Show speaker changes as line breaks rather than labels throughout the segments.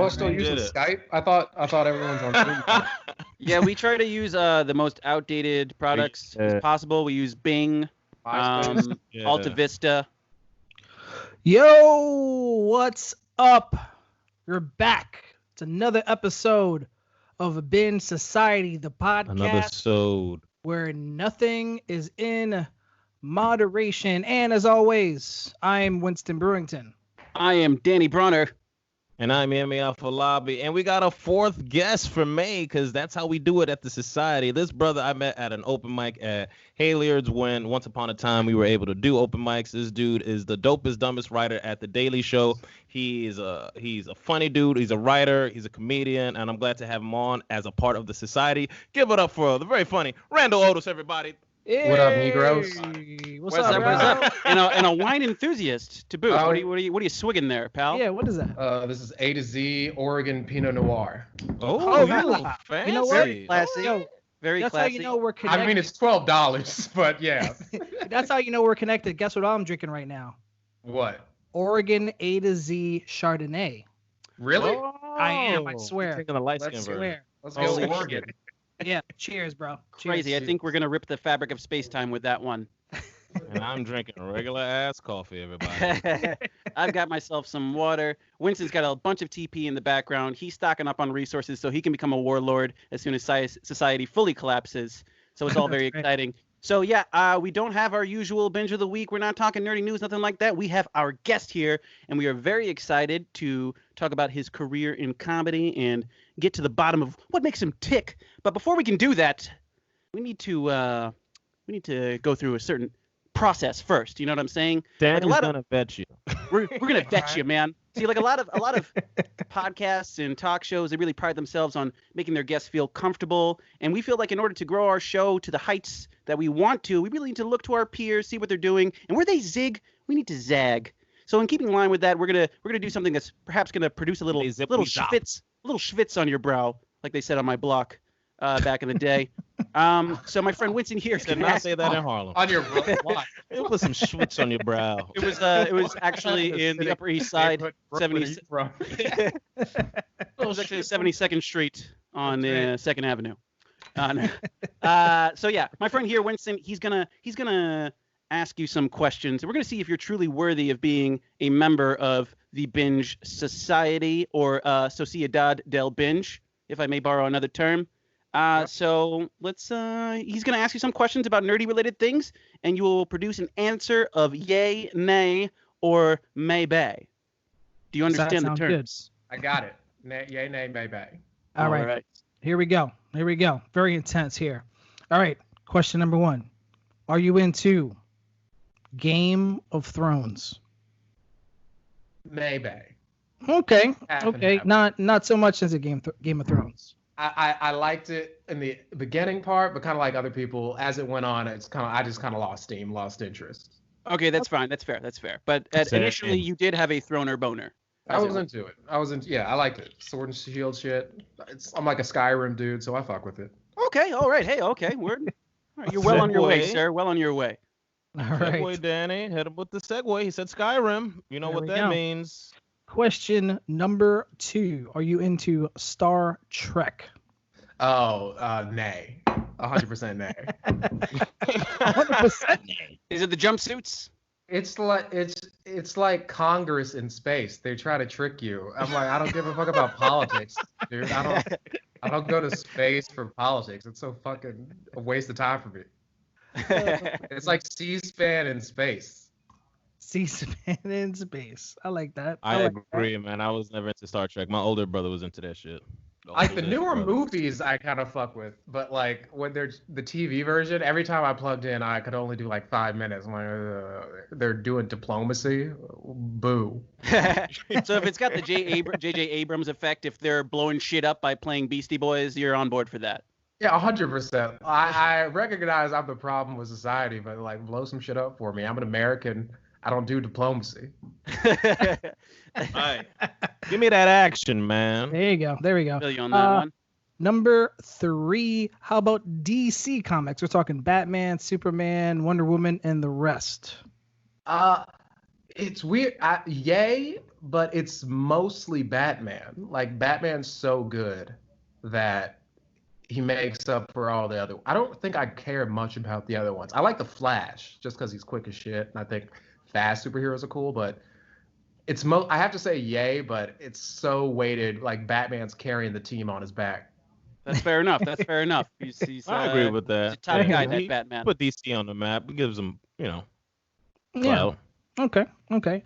y'all still using Skype? I thought everyone's on Zoom.
Yeah, we try to use the most outdated products as possible. We use Bing, Alta Vista.
Yo, what's up? We're back. It's another episode of Binge Society, the podcast.
Another episode
where nothing is in moderation. And as always, I'm Winston Brewington.
I am Danny Bronner.
And I'm Emmy Alpha Lobby. And we got a fourth guest for May, because that's how we do it at the Society. This brother I met at an open mic at Halyards when once upon a time we were able to do open mics. This dude is the dopest, dumbest writer at The Daily Show. He's a funny dude. He's a writer. He's a comedian. And I'm glad to have him on as a part of the Society. Give it up for the very funny Randall Otis, everybody.
Hey.
What up, Negroes?
What's up?
What's up? And a wine enthusiast to boot. What are you swigging there, pal?
Yeah, what is that?
This is A to Z Oregon Pinot Noir.
Oh,
really?
Fancy.
You know what?
Very classy.
Yo,
very
that's
classy.
how you know we're connected.
I mean, it's $12, but yeah.
That's how you know we're connected. Guess what I'm drinking right now?
What?
Oregon A to Z Chardonnay.
Really?
I am. I swear.
Taking the light skin
I
version.
swear.
Let's go Oregon.
Yeah. Cheers, bro.
Crazy.
Cheers.
I think we're gonna rip the fabric of space-time with that one.
And I'm drinking regular ass coffee, everybody.
I've got myself some water. Winston's got a bunch of TP in the background. He's stocking up on resources so he can become a warlord as soon as society fully collapses. So it's all very exciting. So yeah, we don't have our usual binge of the week. We're not talking nerdy news, nothing like that. We have our guest here, and we are very excited to talk about his career in comedy and get to the bottom of what makes him tick. But before we can do that, we need to go through a certain process first. You know what I'm saying?
Danny's gonna vet you.
We're gonna vet you, man. See, like a lot of podcasts and talk shows, they really pride themselves on making their guests feel comfortable. And we feel like in order to grow our show to the heights that we want to, we really need to look to our peers, see what they're doing, and where they zig, we need to zag. So in keeping in line with that, we're gonna do something that's perhaps gonna produce a little schwitz on your brow, like they said on my block back in the day. So my friend Winston here
did not say that in Harlem.
On your brow.
It put some schwitz on your brow.
It was actually in the Upper East Side, 70. It was actually 72nd Street on 2nd Avenue. So yeah, my friend here, Winston, he's gonna ask you some questions. We're gonna see if you're truly worthy of being a member of the Binge Society or Sociedad del Binge, if I may borrow another term. So let's he's going to ask you some questions about nerdy related things, and you will produce an answer of yay, nay, or maybe. Do you understand the terms?
I got it. Yay, nay, maybe.
All right. Here we go. Very intense here. All right. Question number 1. Are you into Game of Thrones?
Maybe.
Okay. Not so much as a Game of Thrones.
I liked it in the beginning part, but kind of like other people, as it went on, I just kind of lost steam, lost interest.
Okay, that's fine. That's fair. But initially, you did have a throner boner.
I was into it. I liked it. Sword and shield shit. I'm like a Skyrim dude, so I fuck with it.
Okay, all right. Hey, okay. All right, you're well on your way, sir. Well on your way.
All right.
Segue, Danny. Hit him with the segue. He said Skyrim. You know what that means.
Question number 2. Are you into Star Trek?
Oh, nay. 100% nay.
100% nay.
Is it the jumpsuits?
It's like Congress in space. They try to trick you. I'm like, I don't give a fuck about politics, dude. I don't go to space for politics. It's so fucking a waste of time for me. It's like C-SPAN in space.
C-SPAN in space. I like that.
I agree, man. I was never into Star Trek. My older brother was into that shit.
Like the newer movies, I kind of fuck with, but like when there's the TV version, every time I plugged in, I could only do like 5 minutes. I'm like, they're doing diplomacy. Boo.
So if it's got the J.J. Abrams effect, if they're blowing shit up by playing Beastie Boys, you're on board for that.
Yeah, 100%. I recognize I'm the problem with society, but like blow some shit up for me. I'm an American. I don't do diplomacy.
Right. Give me that action, man.
There we go.
Feel you on that one.
Number 3, how about DC Comics? We're talking Batman, Superman, Wonder Woman, and the rest.
It's weird. Yay, but it's mostly Batman. Like Batman's so good that he makes up for all the other. I don't think I care much about the other ones. I like the Flash just because he's quick as shit, and I think fast superheroes are cool. But I have to say yay, but it's so weighted. Like Batman's carrying the team on his back.
That's fair enough. That's fair enough.
I agree with that.
He's a top guy, that
He
Batman.
put DC on the map. It gives him,
Yeah.
clout.
Okay.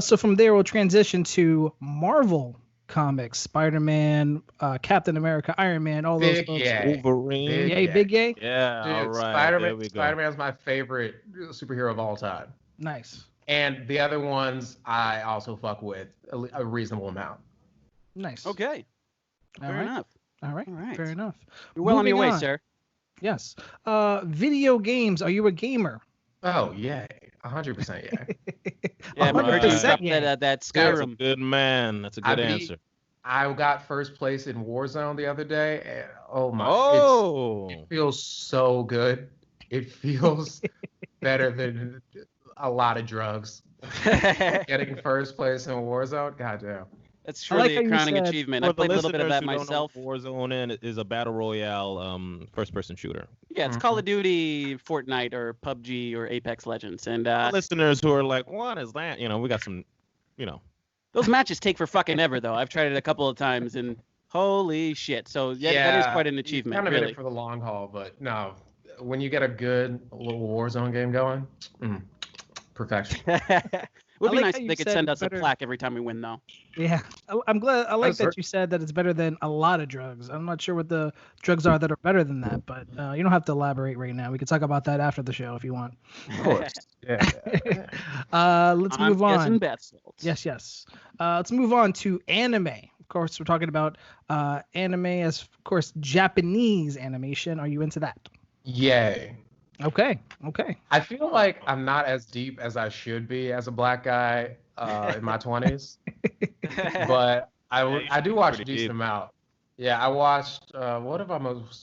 So from there, we'll transition to Marvel comics: Spider-Man, Captain America, Iron Man, all those
Big
folks.
yay.
Wolverine.
Yay, big yay.
Yeah,
Dude,
all right. There we go.
Spider-Man's my favorite superhero of all time.
Nice.
And the other ones I also fuck with a reasonable amount.
Nice.
Okay.
All
Fair
right.
enough.
All right.
All right.
Fair enough.
You're well on your
Moving
way,
on.
sir.
Yes. Video games. Are you a gamer?
Oh, yay. 100% yay.
Yeah, I heard you
100%
dropped
yay.
that
That's a
Skyrim.
good man. That's a good answer.
I got first place in Warzone the other day. And, oh my!
Oh.
It feels so good. It feels better than a lot of drugs. Getting first place in Warzone, goddamn.
That's
I like
truly
how
a
you
crowning
said-
achievement.
For
I
the
played a little bit of
listeners
that
who
myself.
don't know what Warzone is a battle royale first-person shooter.
Yeah, it's Call of Duty, Fortnite, or PUBG, or Apex Legends, and
Listeners who are like, what is that? We got some,
those matches take for fucking ever. Though I've tried it a couple of times, and holy shit! So yeah, that is quite an achievement,
Kind of in
really.
it for the long haul, but no, when you get a good little Warzone game going, perfection.
Would be
like
nice
how
if
you
they could
said
send
it's
us a
better-
plaque every time we win, though.
Yeah. I'm glad. I like
That's
that you said that it's better than a lot of drugs. I'm not sure what the drugs are that are better than that, but you don't have to elaborate right now. We can talk about that after the show if you want.
Of course. Yeah.
Let's
I'm
move on.
guessing bath salts.
Yes. Let's move on to anime. Of course, we're talking about anime as, of course, Japanese animation. Are you into that?
Yay.
Okay.
I feel like I'm not as deep as I should be as a black guy in my 20s, but I do watch a
pretty
decent
deep.
amount. Yeah, I watched. What have I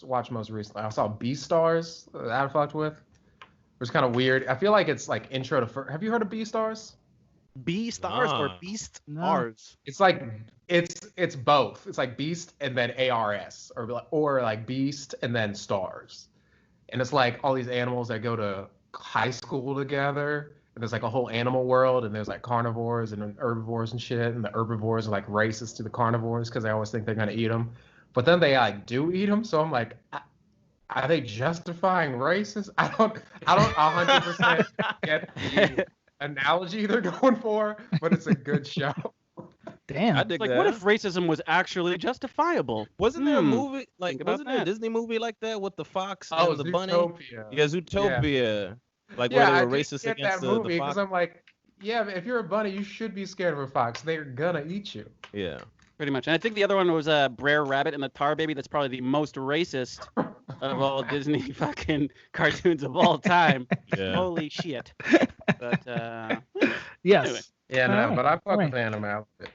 watched most recently? I saw Beastars that I fucked with. It was kind of weird. I feel like it's like intro to. Have you heard of Beastars?
B stars or
Nah.
beast
No.
stars?
It's like it's both. It's like Beast and then ARS or like Beast and then Stars. And it's like all these animals that go to high school together. And there's like a whole animal world, and there's like carnivores and herbivores and shit. And the herbivores are like racist to the carnivores because they always think they're gonna eat them. But then they like do eat them. So I'm like, are they justifying racist? I don't 100% get the analogy they're going for, but it's a good show.
Damn.
I dig
Like,
that.
what if racism was actually justifiable?
Wasn't there a
Hmm.
movie like
Think about
wasn't there a
that.
Disney movie like that with the fox
Oh,
and the bunny?
Zootopia.
Yeah, Zootopia. Like
Yeah,
where
I
they were
did
racist
get
against
that
the
movie because
fox.
I'm like, yeah, if you're a bunny, you should be scared of a fox. They're gonna eat you.
Yeah.
Pretty much. And I think the other one was Brer Rabbit and the Tar Baby. That's probably the most racist of all Disney fucking cartoons of all time.
Yeah.
Holy shit. But
Yes.
Anyway.
Yeah, no,
Alright,
but I fuck
alright.
with anime. I love it.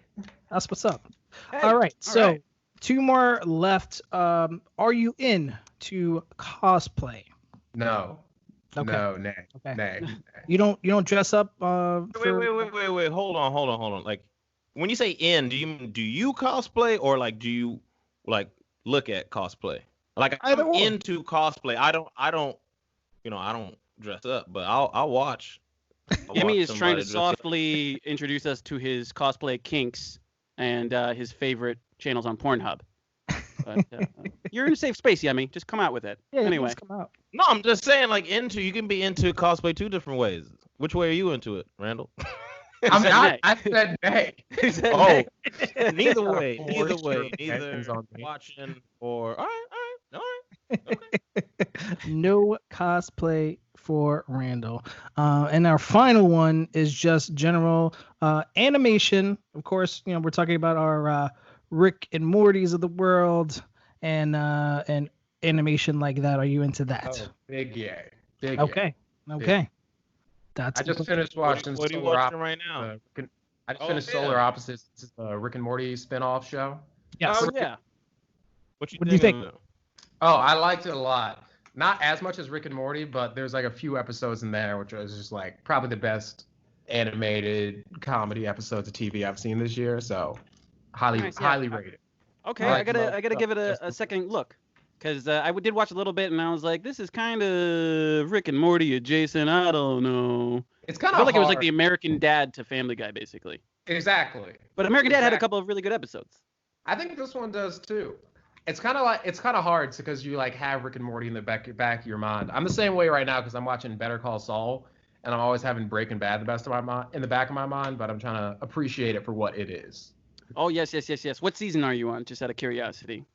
That's what's up.
hey,
All right. So
right.
2 more left. Are you in to cosplay?
No.
Okay.
No, nay.
Okay.
Nay.
You don't dress up for...
Wait. Hold on. Like, when you say in, do you cosplay or like do you like look at cosplay? Like
Either
I'm
or.
into cosplay. I don't dress up, but I'll watch.
Emmy is trying to
somebody dress up.
softly introduce us to his cosplay kinks and his favorite channels on Pornhub. But you're in a safe space, Yemi. Just come out with it.
Yeah,
Anyway.
just come out.
No, I'm just saying like you can be into cosplay 2 different ways. Which way are you into it, Randall?
I'm
said
not.
nay.
I said nay.
Oh, neither
Gotta
way.
force
Either
your
way.
opinions
Neither
on me.
watching or all right. Okay.
No cosplay for Randall. And our final one is just general animation. Of course, we're talking about our Rick and Morty's of the world and animation like that. Are you into that?
Oh, big yay. Big
Okay.
yay.
Okay. That's
I just finished watching
What are you
Solar
watching
Opposites.
right now?
I just
Oh,
finished
yeah.
Solar Opposites, Rick and Morty spin-off show.
Yes.
Oh, yeah.
What
What do you think?
Oh, I liked it a lot. Not as much as Rick and Morty, but there's like a few episodes in there which was just like probably the best animated comedy episodes of TV I've seen this year. So highly
Nice, yeah.
highly rated.
Okay,
I
I
like
gotta
love
give it
stuff.
a second look, because did watch a little bit and I was like, this is kind of Rick and Morty adjacent. I don't know.
It's
I
kind
felt
of
like it was like
hard.
the American Dad to Family Guy, basically.
Exactly.
But American Dad had a
Exactly.
couple of really good episodes.
I think this one does too. It's kind of hard because you like have Rick and Morty in the back of your mind. I'm the same way right now because I'm watching Better Call Saul, and I'm always having Breaking Bad in the back of my mind, but I'm trying to appreciate it for what it is.
Oh yes. What season are you on? Just out of curiosity.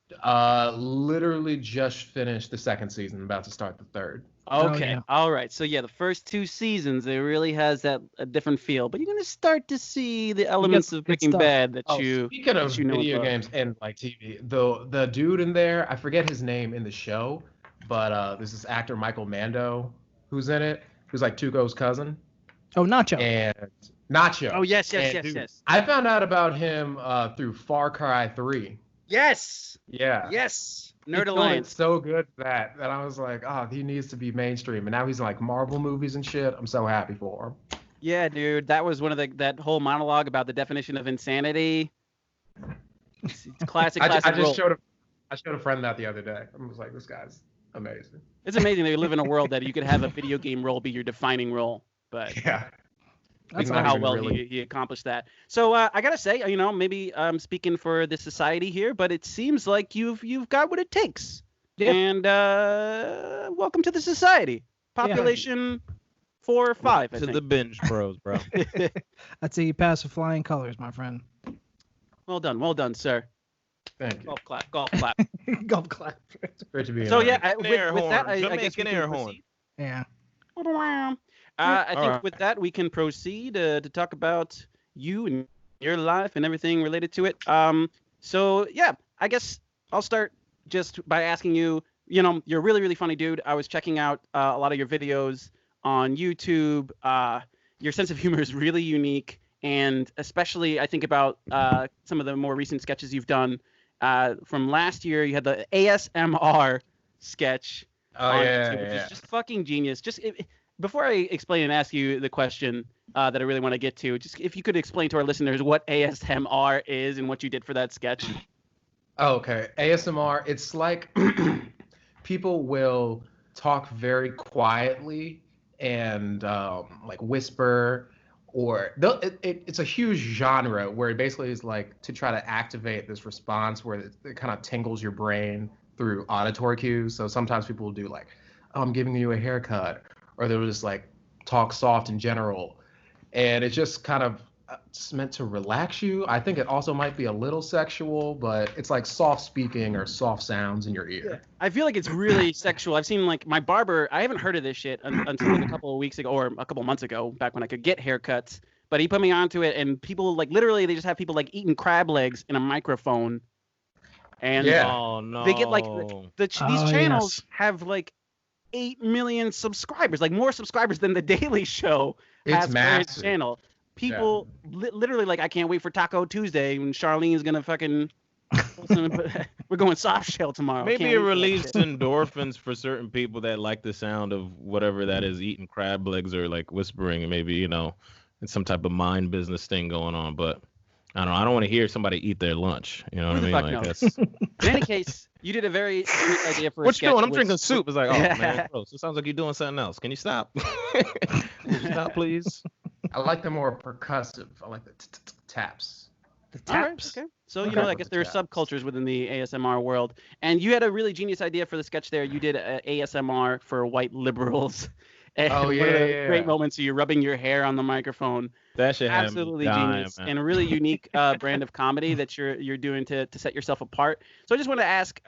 Literally just finished the second season, about to start the third.
Okay.
yeah.
All right. So yeah, the first 2 seasons it really has a different feel, but you're gonna start to see the elements of
good
Breaking
stuff.
Bad that
Oh,
you
speaking of
that you know
video
about.
games and like TV, the dude in there, I forget his name in the show, but there's this actor Michael Mando who's in it, who's like Tuco's cousin,
Oh, Nacho.
and Nacho.
Oh yes.
And, dude, I found out about him through Far Cry 3.
Yes.
Yeah.
Yes.
He's
Nerd
doing
Alliance.
so good that I was like, oh, he needs to be mainstream, and now he's in like Marvel movies and shit. I'm so happy for him.
Yeah, dude, that was one of that whole monologue about the definition of insanity. It's classic
I
role.
just showed a friend that the other day. I was like, this guy's amazing.
It's amazing that you live in a world that you could have a video game role be your defining role, but
Yeah.
That's
not
how
even
well
really-
he accomplished that. So I gotta say, maybe I'm speaking for the society here, but it seems like you've got what it takes.
Yeah.
And welcome to the society. Population 4 or 5, I
To
think.
the binge pros, bro.
I'd say you pass with flying colors, my friend.
Well done, sir.
Thank you.
Golf clap.
Golf clap.
It's great to be
So
in
yeah,
there.
with that, I guess we
Jamaican
can
air horn.
proceed.
Yeah.
I think
Alright.
with that we can proceed to talk about you and your life and everything related to it. So yeah, I guess I'll start just by asking you. You're a really, really funny dude. I was checking out a lot of your videos on YouTube. Your sense of humor is really unique, and especially I think about some of the more recent sketches you've done. From last year, you had the ASMR sketch.
Oh
on
yeah,
YouTube, which
yeah.
is just fucking genius. Before I explain and ask you the question that I really want to get to, just if you could explain to our listeners what ASMR is and what you did for that sketch.
Oh, okay. ASMR, it's like people will talk very quietly and like whisper, or it's a huge genre where it basically is like to try to activate this response where it kind of tingles your brain through auditory cues. So sometimes people will do like, oh, I'm giving you a haircut, or they'll just like talk soft in general. And it's just kind of it's meant to relax you. I think it also might be a little sexual, but it's like soft speaking or soft sounds in your ear.
I feel like it's really sexual. I've seen like my barber. I haven't heard of this shit until like a couple of weeks ago or a couple of months ago, back when I could get haircuts. But he put me onto it, and people like literally they just have people like eating crab legs in a microphone. And
Yeah.
Oh no.
they get like these
Oh,
channels
yes.
have like 8 million subscribers, like more subscribers than the Daily Show
It's
has for its
massive.
channel. People literally like, I can't wait for Taco Tuesday when Charlene's gonna fucking. We're going soft shell tomorrow.
Maybe
Can't
it
wait for that
relieves
shit.
endorphins for certain people that like the sound of whatever that is, eating crab legs or like whispering, and maybe it's some type of mind business thing going on. But I don't know. I don't want to hear somebody eat their lunch. You know what I
Who
mean?
the
Like
fuck
that's
In any case, you did a very unique idea for a
what you
sketch.
doing? I'm
which-
drinking soup. It's like, oh
Yeah.
man, gross. It sounds like you're doing something else. Can you stop? Can you stop, please?
I like the more percussive. I like the taps.
The
All right,
taps.
okay. So,
Okay.
I guess there are
Taps.
subcultures within the ASMR world. And you had a really genius idea for the sketch there. You did ASMR for white liberals. And
Oh,
one of
yeah,
the
yeah.
great moments are you rubbing your hair on the microphone.
That shit had me
Absolutely
dying,
genius.
man.
And a really unique brand of comedy that you're doing to set yourself apart. So I just want to ask,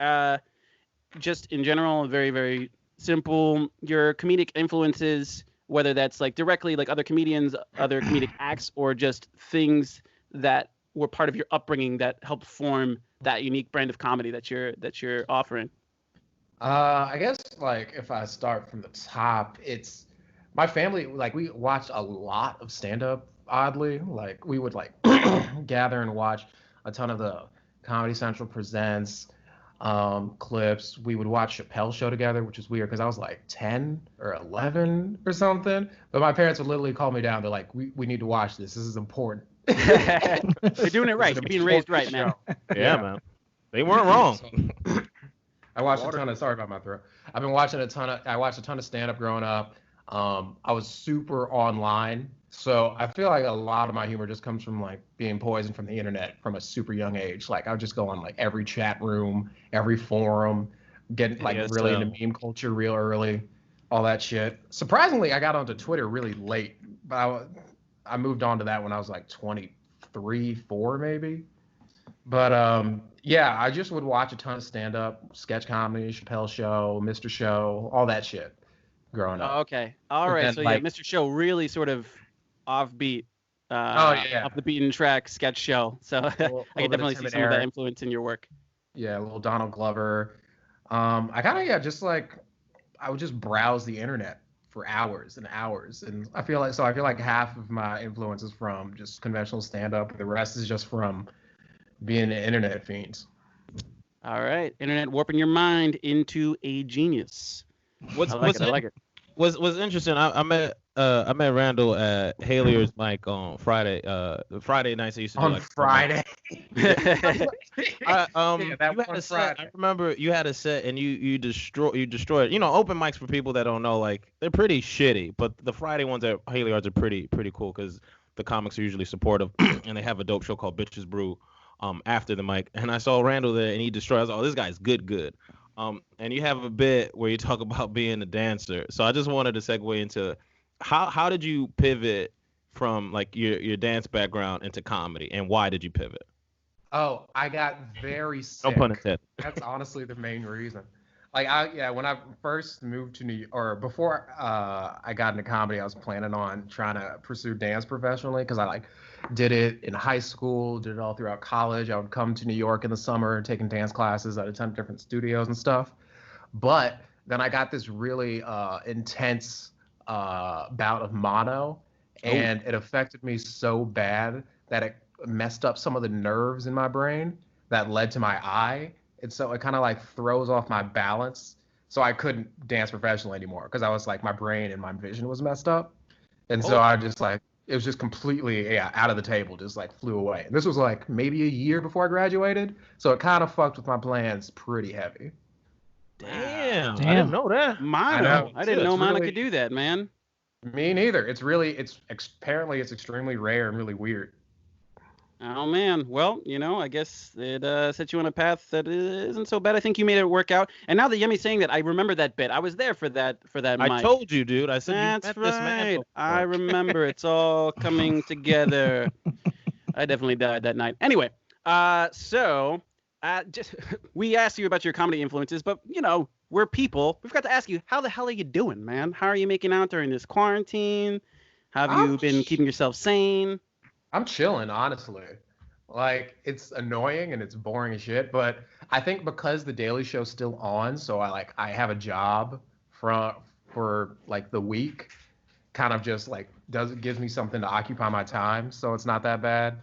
just in general, very, very simple, your comedic influences, whether that's like directly like other comedians, other comedic acts, or just things that were part of your upbringing that helped form that unique brand of comedy that you're offering.
I guess like if I start from the top, it's my family. Like we watched a lot of stand up. Oddly, like we would like gather and watch a ton of the Comedy Central presents. clips. We would watch Chappelle's show together, which is weird because I was like 10 or 11 or something. But my parents would literally call me down. They're like, we need to watch this. This is important.
You're doing it right. You're being raised right, man.
Yeah, man. They weren't wrong.
I watched a ton of. Sorry about my throat. I've been watching a ton of. I watched a ton of stand up growing up. I was super online, so I feel like a lot of my humor just comes from like being poisoned from the internet from a super young age. Like I would just go on like every chat room, every forum, get like really into meme culture real early, all that shit. Surprisingly, I got onto Twitter really late, but I moved on to that when I was like 23, 4 maybe. But yeah, I just would watch a ton of stand-up, sketch comedy, Chappelle Show, Mr. Show, all that shit growing up.
Oh, okay. All right. So
like,
yeah, Mr. Show really sort of offbeat.
Yeah.
Off the beaten track sketch show. So I can definitely see some of that influence in your work.
Yeah, a little Donald Glover. I kind of just like I would just browse the internet for hours and hours, and I feel like half of my influence is from just conventional stand-up. The rest is just from being an internet fiends.
All right, internet warping your mind into a genius. I like it.
What's interesting? I met Randall at Haley's mic on Friday. Friday nights I used to do
on Friday.
I remember you had a set and you destroyed. You know, open mics for people that don't know, like they're pretty shitty, but the Friday ones at Haley's are pretty cool because the comics are usually supportive and they have a dope show called Bitches Brew. After the mic, and I saw Randall there, and he destroyed. I was like, oh, this guy's good. And you have a bit where you talk about being a dancer. So I just wanted to segue into how did you pivot from like your dance background into comedy, and why did you pivot?
Oh, I got very sick.
No pun intended.
That's honestly the main reason. Like when I first moved to New York, or before I got into comedy, I was planning on trying to pursue dance professionally because I like did it in high school, did it all throughout college. I would come to New York in the summer, taking dance classes at a ton of different studios and stuff. But then I got this really intense bout of mono, and it affected me so bad that it messed up some of the nerves in my brain that led to my eye. And so it kind of like throws off my balance. So I couldn't dance professionally anymore because I was like, my brain and my vision was messed up. And so I just like, it was just completely out of the table, just like flew away. And this was like maybe a year before I graduated. So it kind of fucked with my plans pretty heavy.
Damn. I didn't know that.
Mono. I didn't know mono could do that, man.
Me neither. Apparently it's extremely rare and really weird.
Oh man, well, I guess it set you on a path that isn't so bad. I think you made it work out. And now that Yemi's saying that, I remember that bit. I was there for that
I
mic.
told you, dude. I said
that's
you met
right.
this man.
I remember. It's all coming together. I definitely died that night. Anyway, so we asked you about your comedy influences, but we're people. We've got to ask you, how the hell are you doing, man? How are you making out during this quarantine? How have you been keeping yourself sane?
I'm chilling, honestly. Like, it's annoying and it's boring as shit, but I think because the Daily Show's still on, so I have a job for like the week, kind of just like gives me something to occupy my time, so it's not that bad.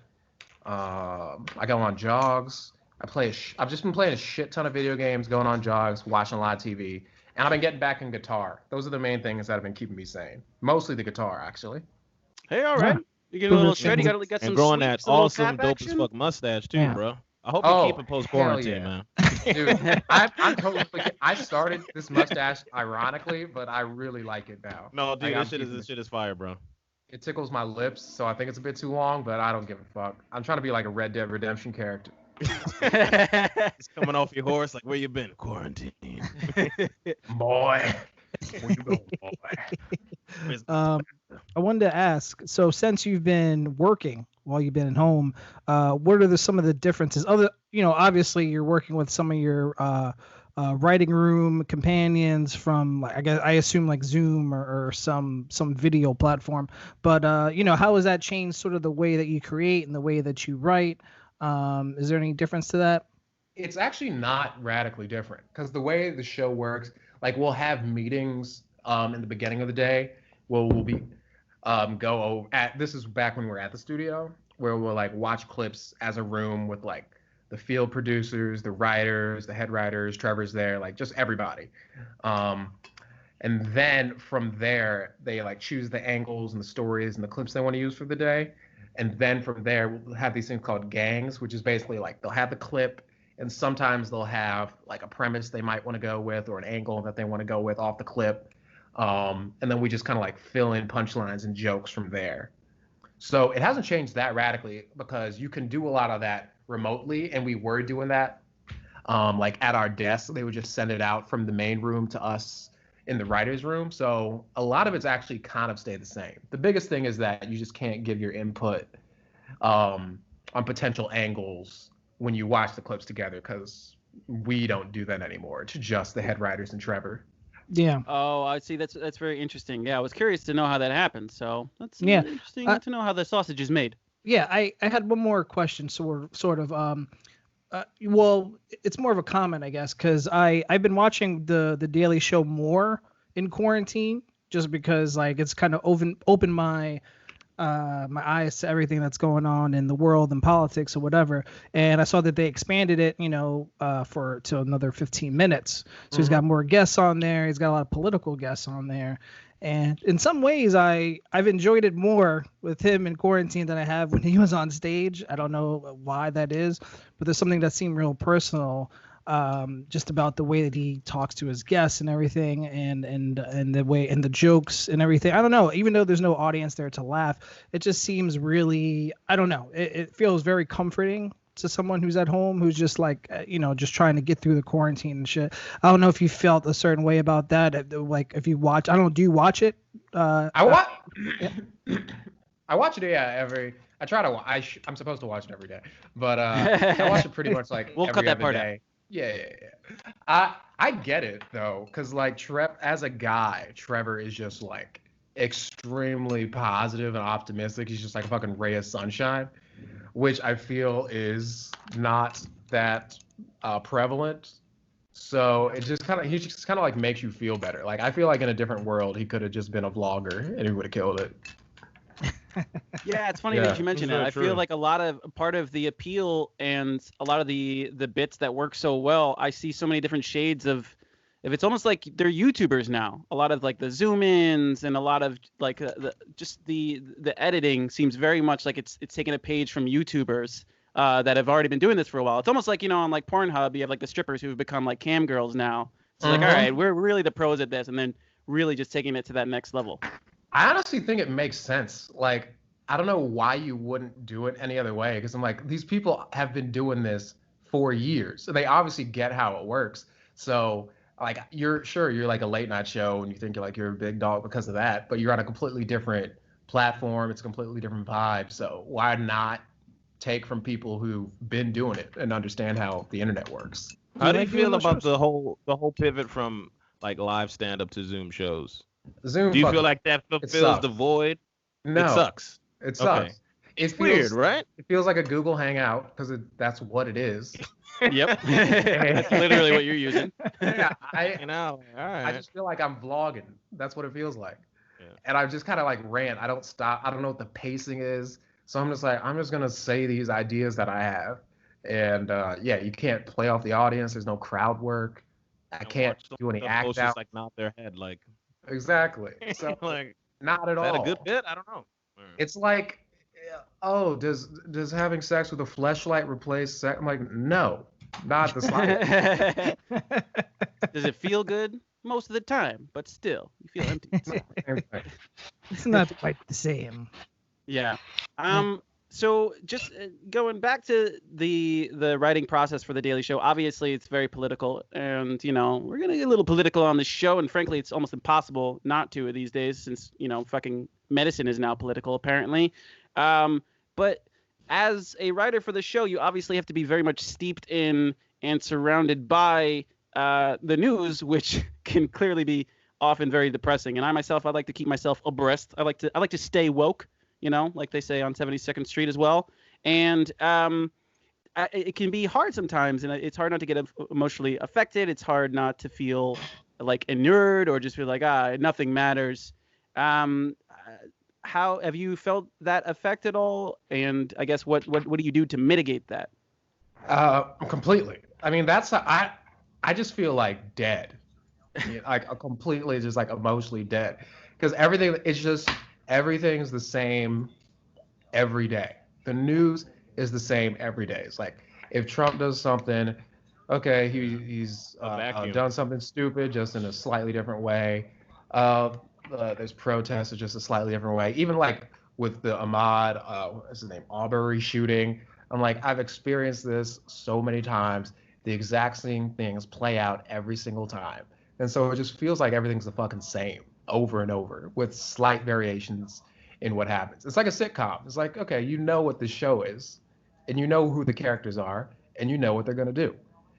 I go on jogs. I've just been playing a shit ton of video games, going on jogs, watching a lot of TV, and I've been getting back in guitar. Those are the main things that have been keeping me sane. Mostly the guitar, actually.
Hey, all right. You get a little shred. You got some.
And growing that awesome dope
action?
as fuck mustache too, bro. I hope you keep it post quarantine, man.
Dude, I'm totally. I started this mustache ironically, but I really like it now.
No, dude, this shit is fire, bro.
It tickles my lips, so I think it's a bit too long, but I don't give a fuck. I'm trying to be like a Red Dead Redemption character.
It's coming off your horse, like, where you been? Quarantine.
Boy. Where you going, boy?
I wanted to ask, so since you've been working while you've been at home, what are some of the differences? Obviously you're working with some of your writing room companions from, I assume like Zoom or some video platform. But how has that changed sort of the way that you create and the way that you write? Is there any difference to that?
It's actually not radically different because the way the show works, like we'll have meetings in the beginning of the day where we'll be this is back when we were at the studio, where we'll like watch clips as a room with like the field producers, the writers, the head writers. Trevor's there, like just everybody. And then from there, they like choose the angles and the stories and the clips they want to use for the day. And then from there, we'll have these things called gangs, which is basically like they'll have the clip, and sometimes they'll have like a premise they might want to go with or an angle that they want to go with off the clip. And then we just kind of like fill in punchlines and jokes from there. So it hasn't changed that radically because you can do a lot of that remotely, and we were doing that like at our desk. They would just send it out from the main room to us in the writer's room. So a lot of it's actually kind of stayed the same. The biggest thing is that you just can't give your input on potential angles when you watch the clips together, because we don't do that anymore. It's just the head writers and Trevor.
Yeah.
Oh, I see. That's very interesting. Yeah, I was curious to know how that happened. So that's interesting to know how the sausage is made.
Yeah, I had one more question, sort of. Well, it's more of a comment, I guess, because I've been watching the Daily Show more in quarantine, just because like it's kind of open my my eyes to everything that's going on in the world and politics or whatever. And I saw that they expanded it, to another 15 minutes. So he's got more guests on there. He's got a lot of political guests on there. And in some ways, I've enjoyed it more with him in quarantine than I have when he was on stage. I don't know why that is, but there's something that seemed real personal, just about the way that he talks to his guests and everything, and the way and the jokes and everything. I don't know. Even though there's no audience there to laugh, it just seems really. I don't know. It feels very comforting to someone who's at home, who's just like, just trying to get through the quarantine and shit. I don't know if you felt a certain way about that. Like if you watch, I don't know, do you watch it?
I watch it. Yeah, I try to. I'm supposed to watch it every day, but I watch it pretty much like
we'll
every
cut that
other
part
day.
out.
Yeah. I get it though, because like as a guy, Trevor is just like extremely positive and optimistic. He's just like a fucking ray of sunshine, which I feel is not that prevalent. So he just kind of like makes you feel better. Like I feel like in a different world, he could have just been a vlogger and he would have killed it.
Yeah, it's funny that you mentioned that. I feel like part of the appeal and a lot of the bits that work so well, I see so many different shades of. If it's almost like they're YouTubers now. A lot of like the zoom ins and a lot of like the editing seems very much like it's taking a page from YouTubers that have already been doing this for a while. It's almost like, on like Pornhub, you have like the strippers who've become like cam girls now. It's like, all right, we're really the pros at this, and then really just taking it to that next level.
I honestly think it makes sense. Like, I don't know why you wouldn't do it any other way, because I'm like, these people have been doing this for years. So they obviously get how it works. So like you're like a late night show and you think you're a big dog because of that, but you're on a completely different platform. It's a completely different vibe. So why not take from people who've been doing it and understand how the internet works?
How do you feel about the whole pivot from like live stand up to Zoom shows?
Zoom.
Do you feel like that fulfills the void?
No.
It sucks.
It sucks. Okay.
It's weird, right?
It feels like a Google Hangout because that's what it is.
Yep. That's literally what you're using.
Yeah,
all right.
I just feel like I'm vlogging. That's what it feels like.
Yeah.
And I just kind of like rant. I don't stop. I don't know what the pacing is. So I'm just like, I'm just going to say these ideas that I have. And you can't play off the audience. There's no crowd work. I can't do any act out.
Just like nod their head like.
Exactly. So
like
not at all.
Is that a good bit? I don't know.
It's like, does having sex with a fleshlight replace sex? I'm like, no, not the slightest.
Does it feel good? Most of the time, but still, you feel empty.
It's not quite the same.
Yeah. So just going back to the writing process for the Daily Show, obviously it's very political, and we're gonna get a little political on the show, and frankly, it's almost impossible not to these days, since fucking medicine is now political apparently. But as a writer for the show, you obviously have to be very much steeped in and surrounded by the news, which can clearly be often very depressing. And I like to keep myself abreast. I like to stay woke. Like they say on 72nd Street as well. And it can be hard sometimes, and it's hard not to get emotionally affected. It's hard not to feel like inured or just feel like, nothing matters. How have you felt that effect at all? And I guess what do you do to mitigate that?
Completely. I mean, I just feel like dead. Like completely just like emotionally dead. Because everything's the same every day. The news is the same every day. It's like if Trump does something, okay, he's
A vacuum.
done something stupid just in a slightly different way. Uh, there's protests in just a slightly different way. Even like with the what's his name, Arbery shooting. I'm like, I've experienced this so many times. The exact same things play out every single time. And so it just feels like everything's the fucking same over and over with slight variations in what happens. It's like a sitcom. It's like, okay, you know what the show is, and you know who the characters are, and you know what they're gonna do.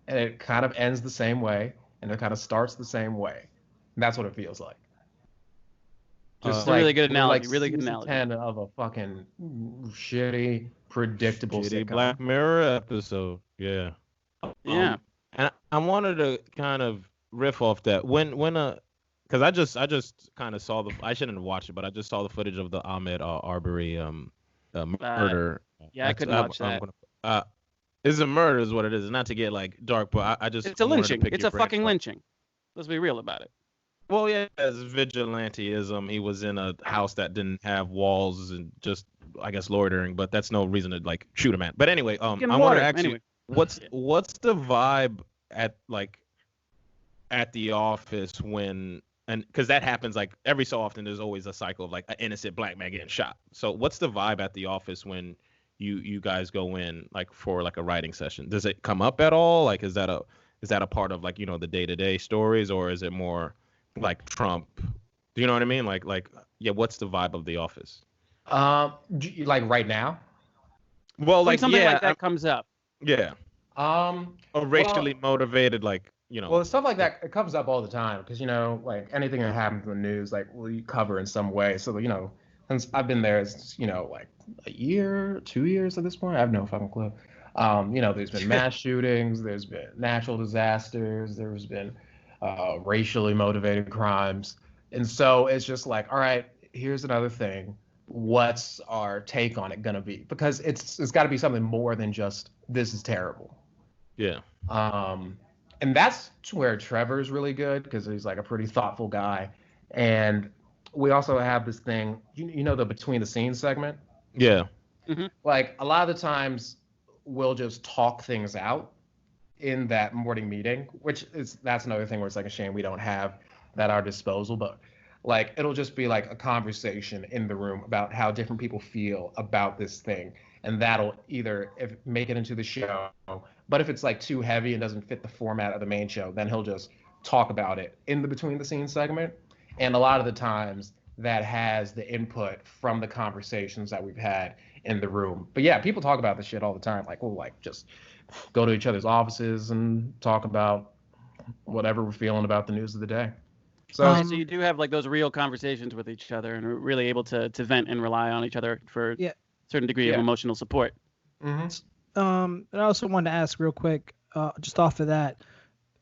And it kind of ends the same way, and it kind of starts the same way. And that's what it feels like. Just
It's a really good
we're like
analogy. Really good
season
analogy.
10 of a fucking shitty, predictable
Shitty
sitcom.
Black Mirror episode. Yeah.
Yeah.
And I wanted to kind of riff off that because I just kind of saw I shouldn't have watched it, but I just saw the footage of the Ahmed Arbery murder.
Yeah, I couldn't watch that.
It's a murder, is what it is. Not to get like dark, but I just
It's a
wanted to
lynching.
pick
It's
your
a
brain
fucking
for-
lynching. Let's be real about it.
Well, yeah, it's vigilanteism. He was in a house that didn't have walls and just, I guess, loitering. But that's no reason to like shoot a man. But anyway, I
Fucking
want
water.
to ask
Anyway.
you, what's the vibe at the office when, and because that happens like every so often, there's always a cycle of like an innocent black man getting shot. So what's the vibe at the office when you guys go in like for like a writing session? Does it come up at all? Like is that a part of like, the day-to-day stories, or is it more like Trump? Do you know what I mean? Like yeah, what's the vibe of the office?
Like right now.
Well,
When something like that comes up.
yeah, or racially motivated, like
Well, stuff like that, it comes up all the time because, like anything that happens in the news, like, we cover in some way. So, since I've been there, it's, like a year, 2 years at this point. I have no fucking clue. There's been mass shootings, there's been natural disasters, there's been racially motivated crimes. And so it's just like, all right, here's another thing. What's our take on it gonna be? Because it's got to be something more than just this is terrible.
yeah.
And that's where Trevor's really good because he's like a pretty thoughtful guy. And we also have this thing, the between the scenes segment.
Yeah.
Like a lot of the times we'll just talk things out in that morning meeting, that's another thing where it's like a shame we don't have that at our disposal. But like it'll just be like a conversation in the room about how different people feel about this thing. And that'll either make it into the show. But if it's like too heavy and doesn't fit the format of the main show, then he'll just talk about it in the between the scenes segment. And a lot of the times that has the input from the conversations that we've had in the room. But yeah, people talk about this shit all the time. Like, we'll like just go to each other's offices and talk about whatever we're feeling about the news of the day.
So you do have like those real conversations with each other and are really able to vent and rely on each other for a certain degree of emotional support.
Mm-hmm.
And I also wanted to ask real quick, just off of that,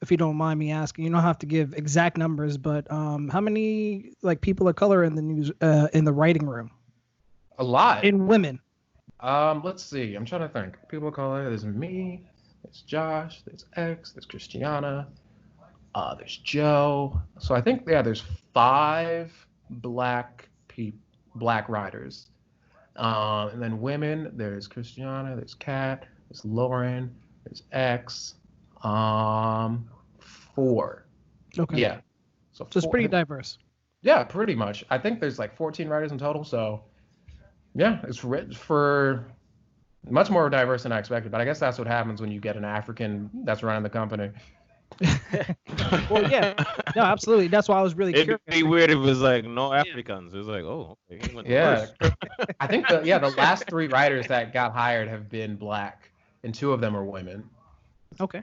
if you don't mind me asking, you don't have to give exact numbers, but how many like people of color in the news in the writing room?
A lot.
In women.
Let's see. I'm trying to think. People of color. There's me. There's Josh. There's X. There's Christiana. There's Joe. So I think there's 5 black writers. And then women, there's Christiana, there's Kat, there's Lauren, there's X, 4.
Okay.
Yeah. So
it's pretty diverse.
Yeah, pretty much. I think there's like 14 writers in total. So yeah, it's written for much more diverse than I expected. But I guess that's what happens when you get an African that's running the company.
Well, yeah, no, absolutely. That's why I was really curious.
It'd be weird if it was like no Africans. It was like, oh, okay. He went first.
I think the last 3 writers that got hired have been black, and 2 of them are women.
Okay,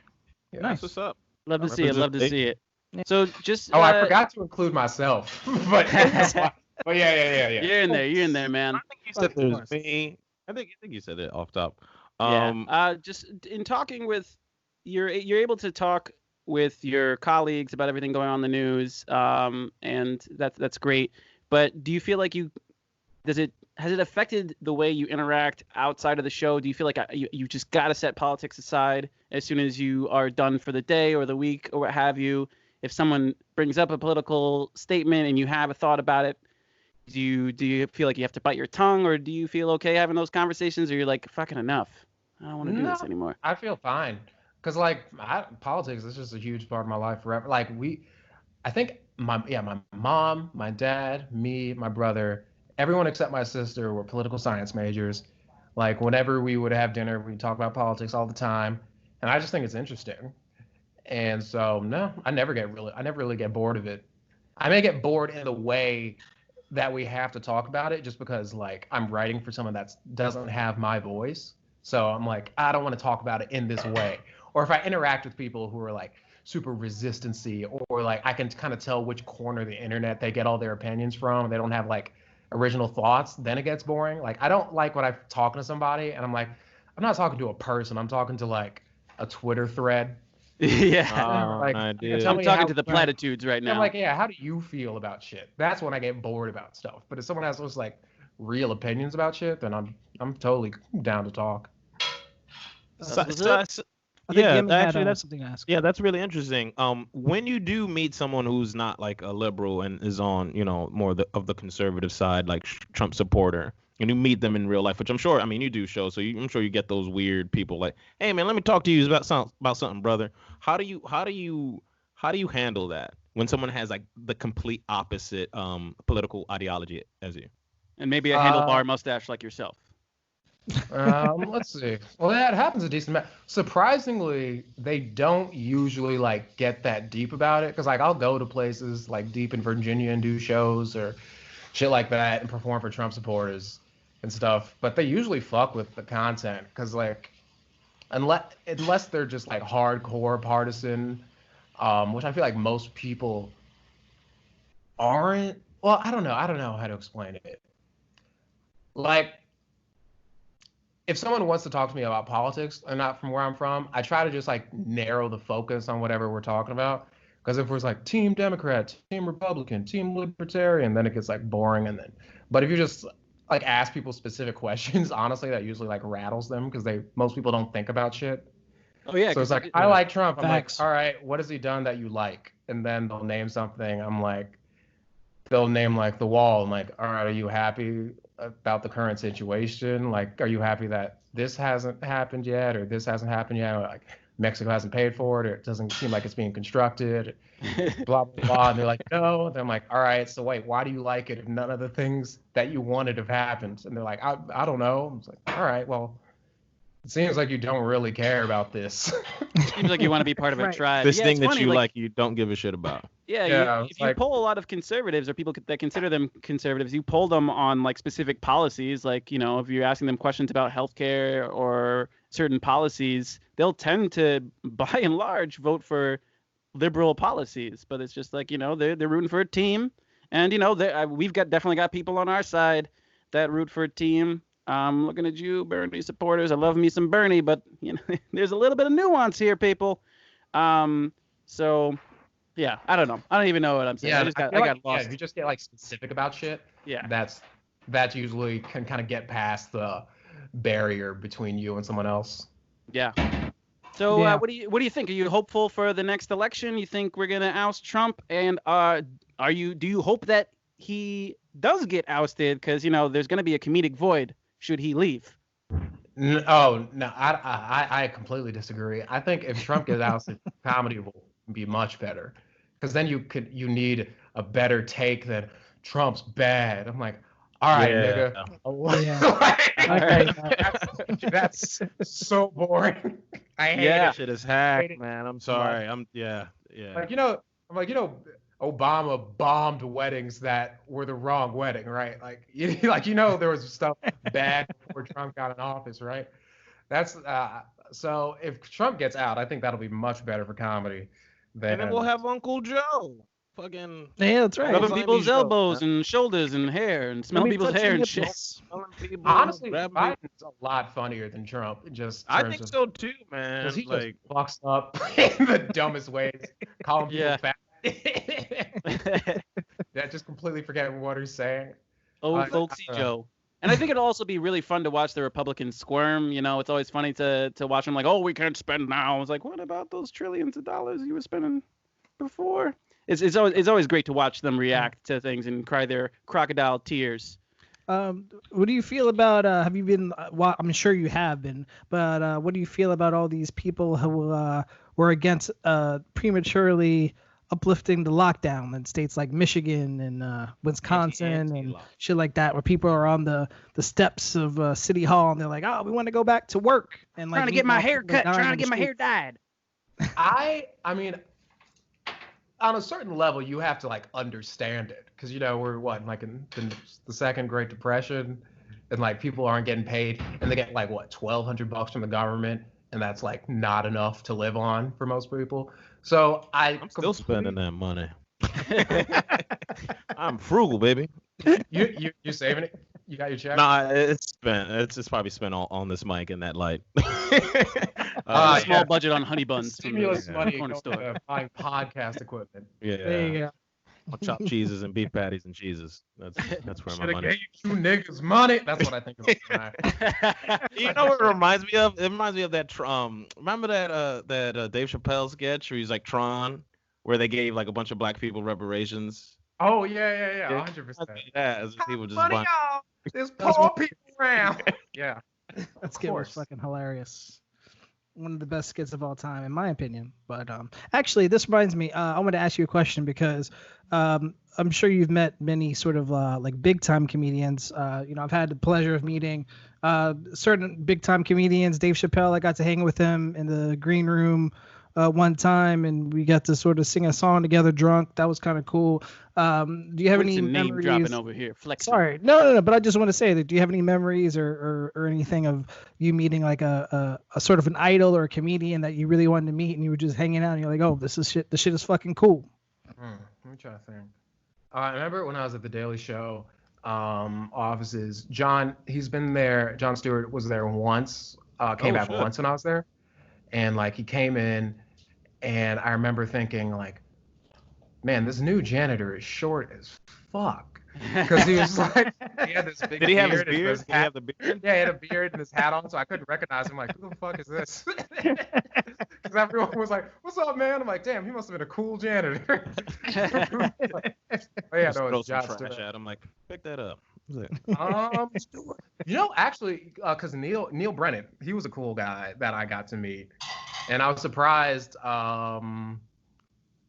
Yeah.
nice.
What's up?
Love to see it. Love to see it.
Yeah.
So just
I forgot to include myself, but yeah.
You're in there, man.
I think you said there's me. I think you said it off top.
Just in talking with you're able to talk with your colleagues about everything going on in the news, and that's great. But do you feel like has it affected the way you interact outside of the show? Do you feel like you just got to set politics aside as soon as you are done for the day or the week or what have you? If someone brings up a political statement and you have a thought about it, do you feel like you have to bite your tongue, or do you feel okay having those conversations, or you're like, fucking enough, I don't want to do this anymore?
I feel fine. Because, like, politics is just a huge part of my life forever. Like, I think my mom, my dad, me, my brother, everyone except my sister were political science majors. Like, whenever we would have dinner, we'd talk about politics all the time. And I just think it's interesting. And so, no, I never really get bored of it. I may get bored in the way that we have to talk about it just because, like, I'm writing for someone that doesn't have my voice. So I'm like, I don't want to talk about it in this way. Or if I interact with people who are like super resistancy, or like I can kind of tell which corner of the internet they get all their opinions from, they don't have like original thoughts, then it gets boring. Like, I don't like when I'm talking to somebody and I'm like, I'm not talking to a person, I'm talking to like a Twitter thread.
Yeah.
Like,
I did.
I'm talking to the platitudes right now.
I'm like, yeah, how do you feel about shit? That's when I get bored about stuff. But if someone has those like real opinions about shit, then I'm totally down to talk.
I think
Yeah,
Emmy had,
actually, that's
something to ask.
yeah, that's really interesting. When you do meet someone who's not like a liberal and is on, more of the conservative side, like Trump supporter, and you meet them in real life, which I'm sure, I mean, you do show, so I'm sure you get those weird people like, hey man, let me talk to you about something, brother. How do you handle that when someone has like the complete opposite political ideology as you?
And maybe a handlebar mustache like yourself.
Let's see. Well, that happens a decent amount. Surprisingly, they don't usually like get that deep about it, because like I'll go to places like deep in Virginia and do shows or shit like that and perform for Trump supporters and stuff. But they usually fuck with the content, because like unless they're just like hardcore partisan, which I feel like most people aren't. Well, I don't know how to explain it. Like, if someone wants to talk to me about politics and not from where I'm from, I try to just like narrow the focus on whatever we're talking about. Because if it's like team Democrat, team Republican, team Libertarian, then it gets like boring. But if you just like ask people specific questions, honestly, that usually like rattles them, because most people don't think about shit.
Oh yeah.
So it's like, I like Trump. I'm
Facts.
like, all right, what has he done that you like? And then they'll name something. They'll name like the wall. I'm like, all right, are you happy about the current situation? Like, are you happy that this hasn't happened yet, or this hasn't happened yet, or like Mexico hasn't paid for it, or it doesn't seem like it's being constructed, blah blah blah. And they're like, no. Then I'm like, all right, so wait, why do you like it if none of the things that you wanted have happened? And they're like, I don't know. I'm like, all right, well, it seems like you don't really care about this.
Seems like you want to be part of a
Right.
tribe.
This
Yeah,
thing
it's
that
funny,
you like, you don't give a shit about.
Yeah,
Yeah,
if
it's
you
like-
poll a lot of conservatives or people that consider them conservatives, you poll them on like specific policies, like, if you're asking them questions about healthcare or certain policies, they'll tend to, by and large, vote for liberal policies. But it's just like, they're rooting for a team, and we've definitely got people on our side that root for a team. Looking at you, Bernie supporters. I love me some Bernie, but there's a little bit of nuance here, people. So. Yeah, I don't know. I don't even know what I'm saying.
Yeah,
I
feel
got
like,
lost.
if you just get like specific about shit,
Yeah.
that's usually can kind of get past the barrier between you and someone else.
Yeah. So
Yeah.
what do you think? Are you hopeful for the next election? You think we're gonna oust Trump? And do you hope that he does get ousted? Because there's gonna be a comedic void should he leave.
Oh no, I completely disagree. I think if Trump gets ousted, comedy will be much better, because then you need a better take than Trump's bad. I'm like, all right,
Yeah.
nigga.
Yeah.
That's so boring. I hate
Yeah.
it.
Shit is
Hate
hacked,
it.
man. I'm sorry. Yeah.
Like, Obama bombed weddings that were the wrong wedding, right? Like, there was stuff bad before Trump got in office, right? That's so if Trump gets out, I think that'll be much better for comedy.
And then we'll have Uncle Joe. Fucking
Yeah, that's right.
Rubbing
Zombie
people's
show,
elbows
man.
and shoulders and hair and smelling people's hair and shit.
smelling people,
honestly,
grabbing
Biden's a lot funnier than Trump. It just
I
terms
think
of-
so too, man.
Because he
Like,
just fucks up in the dumbest ways, calling people
Yeah.
fat. Yeah, just completely forgetting what he's saying.
Old
I-
folksy
I-
Joe. And I think it'll also be really fun to watch the Republicans squirm. You know, it's always funny to watch them like, oh, we can't spend now. I was like, what about those trillions of dollars you were spending before? It's always great to watch them react to things and cry their crocodile tears.
What do you feel about? Have you been? Well, I'm sure you have been, but what do you feel about all these people who were against prematurely uplifting the lockdown in states like Michigan and Wisconsin and shit like that, where people are on the steps of City Hall and they're like, oh, we want to go back to work and like
trying to get my hair cut, trying to get my hair dyed.
I mean, on a certain level, you have to like understand it, because we're like in the second Great Depression, and like people aren't getting paid, and they get like what, $1,200 from the government, and that's like not enough to live on for most people. So I'm
still spending that money. I'm frugal, baby.
You saving it? You got your check?
Nah, it's spent. It's probably spent on this mic and that light.
Small budget on honey buns.
Stimulus money going to buying podcast equipment.
Yeah.
There you go.
I'll chop cheeses and beef patties and cheeses. That's where my money.
Gave you niggas money. That's what I think of.
You know what it reminds me of? It reminds me of that. Remember that Dave Chappelle sketch where he's like Tron, where they gave like a bunch of black people reparations.
Oh yeah, 100%.
Yeah, as if people just
money, y'all. There's poor people around. Yeah.
That skit was fucking hilarious. One of the best skits of all time, in my opinion. But actually, this reminds me. I want to ask you a question because I'm sure you've met many sort of like big time comedians. I've had the pleasure of meeting certain big time comedians. Dave Chappelle, I got to hang with him in the green room one time, and we got to sort of sing a song together drunk. That was kind of cool. Do you have any memories?
Name dropping over here? Flexing.
Sorry, no. But I just want to say that. Do you have any memories or anything of you meeting like a sort of an idol or a comedian that you really wanted to meet, and you were just hanging out, and you're like, oh, this is shit. This shit is fucking cool.
Let me try to think. I remember when I was at the Daily Show offices. He's been there. Jon Stewart was there once. Came back once when I was there, and like he came in, and I remember thinking like, man, this new janitor is short as fuck. Because he was like, he had this big beard.
Did he have his beard?
Did he have the beard? Yeah, he had a beard and his hat on, so I couldn't recognize him. Like, who the fuck is this? Because everyone was like, what's up, man? I'm like, damn, he must have been a cool janitor. Oh, yeah, no, it's Jon Stewart.
At him, like, pick that up.
Actually, because Neil Brennan, he was a cool guy that I got to meet, and I was surprised.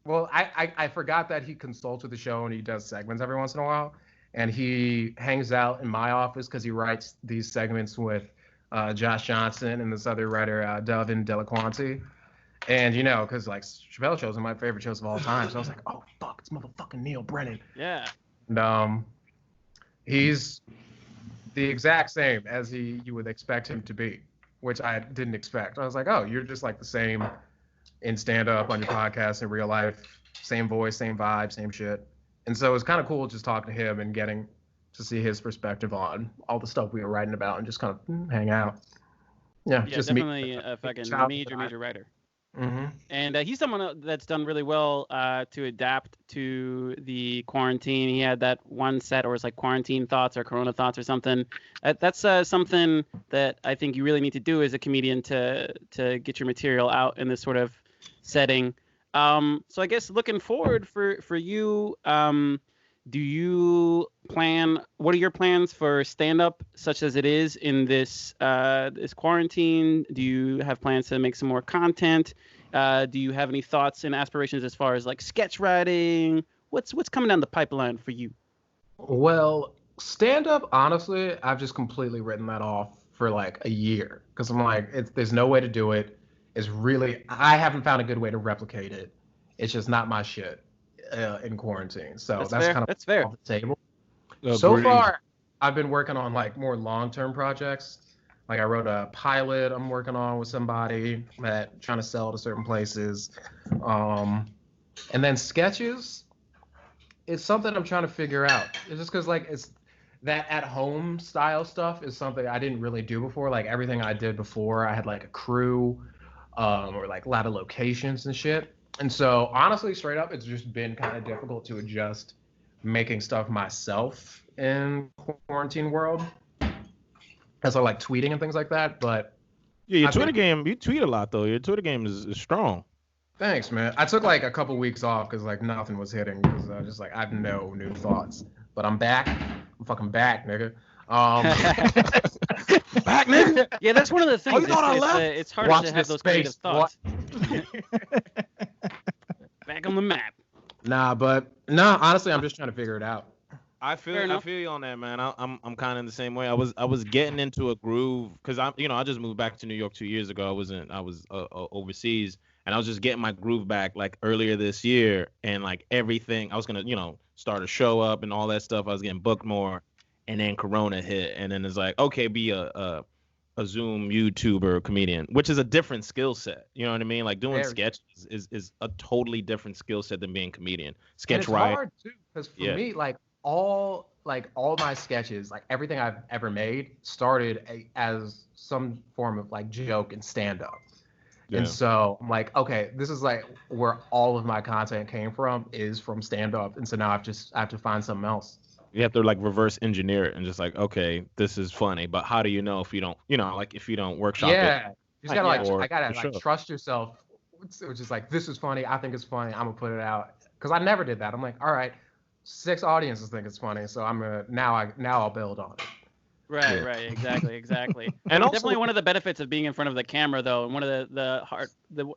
Well, I forgot that he consults with the show and he does segments every once in a while, and he hangs out in my office because he writes these segments with Josh Johnson and this other writer, Delvin Delaquanti. And because like Chappelle shows are my favorite shows of all time, so I was like, oh fuck, it's motherfucking Neil Brennan.
Yeah.
And he's the exact same as you would expect him to be, which I didn't expect. I was like, oh, you're just like the same in stand-up, on your podcast, in real life, same voice, same vibe, same shit. And so it was kind of cool just talking to him and getting to see his perspective on all the stuff we were writing about and just kind of hang out. Yeah, just
definitely a fucking major writer.
Mm-hmm.
And he's someone that's done really well to adapt to the quarantine. He had that one set, or it's like quarantine thoughts or Corona thoughts or something. That's something that I think you really need to do as a comedian to get your material out in this sort of setting. So I guess looking forward for you, do you plan? What are your plans for stand-up, such as it is in this quarantine? Do you have plans to make some more content? Do you have any thoughts and aspirations as far as like sketch writing? What's coming down the pipeline for you?
Well, stand-up, honestly, I've just completely written that off for like a year because I'm like, there's no way to do it. I haven't found a good way to replicate it. It's just not my shit. In quarantine, so that's kind of
fair.
Off the table. So far, I've been working on like more long-term projects. Like I wrote a pilot I'm working on with somebody that trying to sell to certain places, and then sketches. It's something I'm trying to figure out. It's just because like it's that at-home style stuff is something I didn't really do before. Like everything I did before, I had like a crew, or like a lot of locations and shit. And so, honestly, straight up, it's just been kind of difficult to adjust making stuff myself in quarantine world. as I like tweeting and things like that. But
Yeah, your
I
Twitter
think-
game, you tweet a lot though. Your Twitter game is strong.
Thanks, man. I took like a couple weeks off because like nothing was hitting because I just like I have no new thoughts. But I'm back. I'm fucking back, nigga.
Back, nigga.
Yeah, that's one of the things.
you thought I left?
It's hard
Watch
to have
this
those creative
space.
thoughts. Back on the map.
Honestly, I'm just trying to figure it out.
I
Fair
feel
enough.
you on that, man. I'm kind of in the same way. I was getting into a groove because I just moved back to New York 2 years ago. I was overseas, and I was just getting my groove back like earlier this year, and like everything I was gonna start a show up and all that stuff. I was getting booked more, and then Corona hit, and then it's like, okay, be a Zoom YouTuber comedian, which is a different skill set. You know what I mean? Like doing sketches is a totally different skill set than being a comedian. Sketch
And it's
writing.
hard too because for
Yeah.
me, like all my sketches, like everything I've ever made, started as some form of like joke and stand up.
Yeah.
And so I'm like, okay, this is like where all of my content came from is from stand up. And so now I have to find something else.
You have to like reverse engineer it and just like, okay, this is funny, but how do you know if you don't, like if you don't workshop it?
Yeah. You just gotta like,
Or
I gotta
for
like
sure.
trust yourself, which is like, this is funny. I think it's funny. I'm gonna put it out. Cause I never did that. I'm like, all right, 6 audiences think it's funny. So I'm gonna, now I'll build on it.
Right,
Yeah.
right, exactly.
And also,
Definitely one of the benefits of being in front of the camera, though, and one of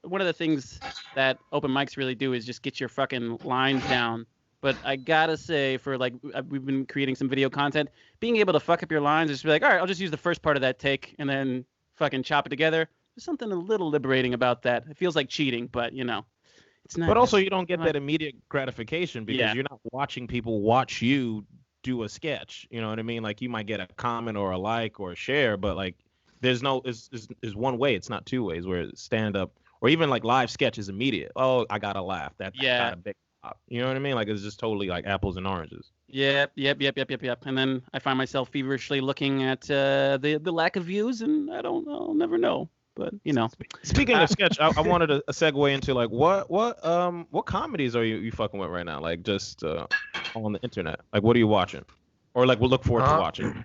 one of the things that open mics really do is just get your fucking lines down. But I gotta say, for like we've been creating some video content, being able to fuck up your lines, just be like, all right, I'll just use the first part of that take and then fucking chop it together. There's something a little liberating about that. It feels like cheating, but it's not.
but also you don't get that immediate gratification because
Yeah.
you're not watching people watch you do a sketch. You know what I mean? Like you might get a comment or a like or a share, but like there's no is one way. It's not two ways. Where stand up or even like live sketch is immediate. Oh, I got a laugh. That got a big pop. You know what I mean? Like it's just totally like apples and oranges.
Yep. And then I find myself feverishly looking at the lack of views, and I'll never know. But
Speaking of sketch, I wanted a segue into like what comedies are you fucking with right now? Like just on the internet. Like what are you watching? Or like we'll look forward to watching.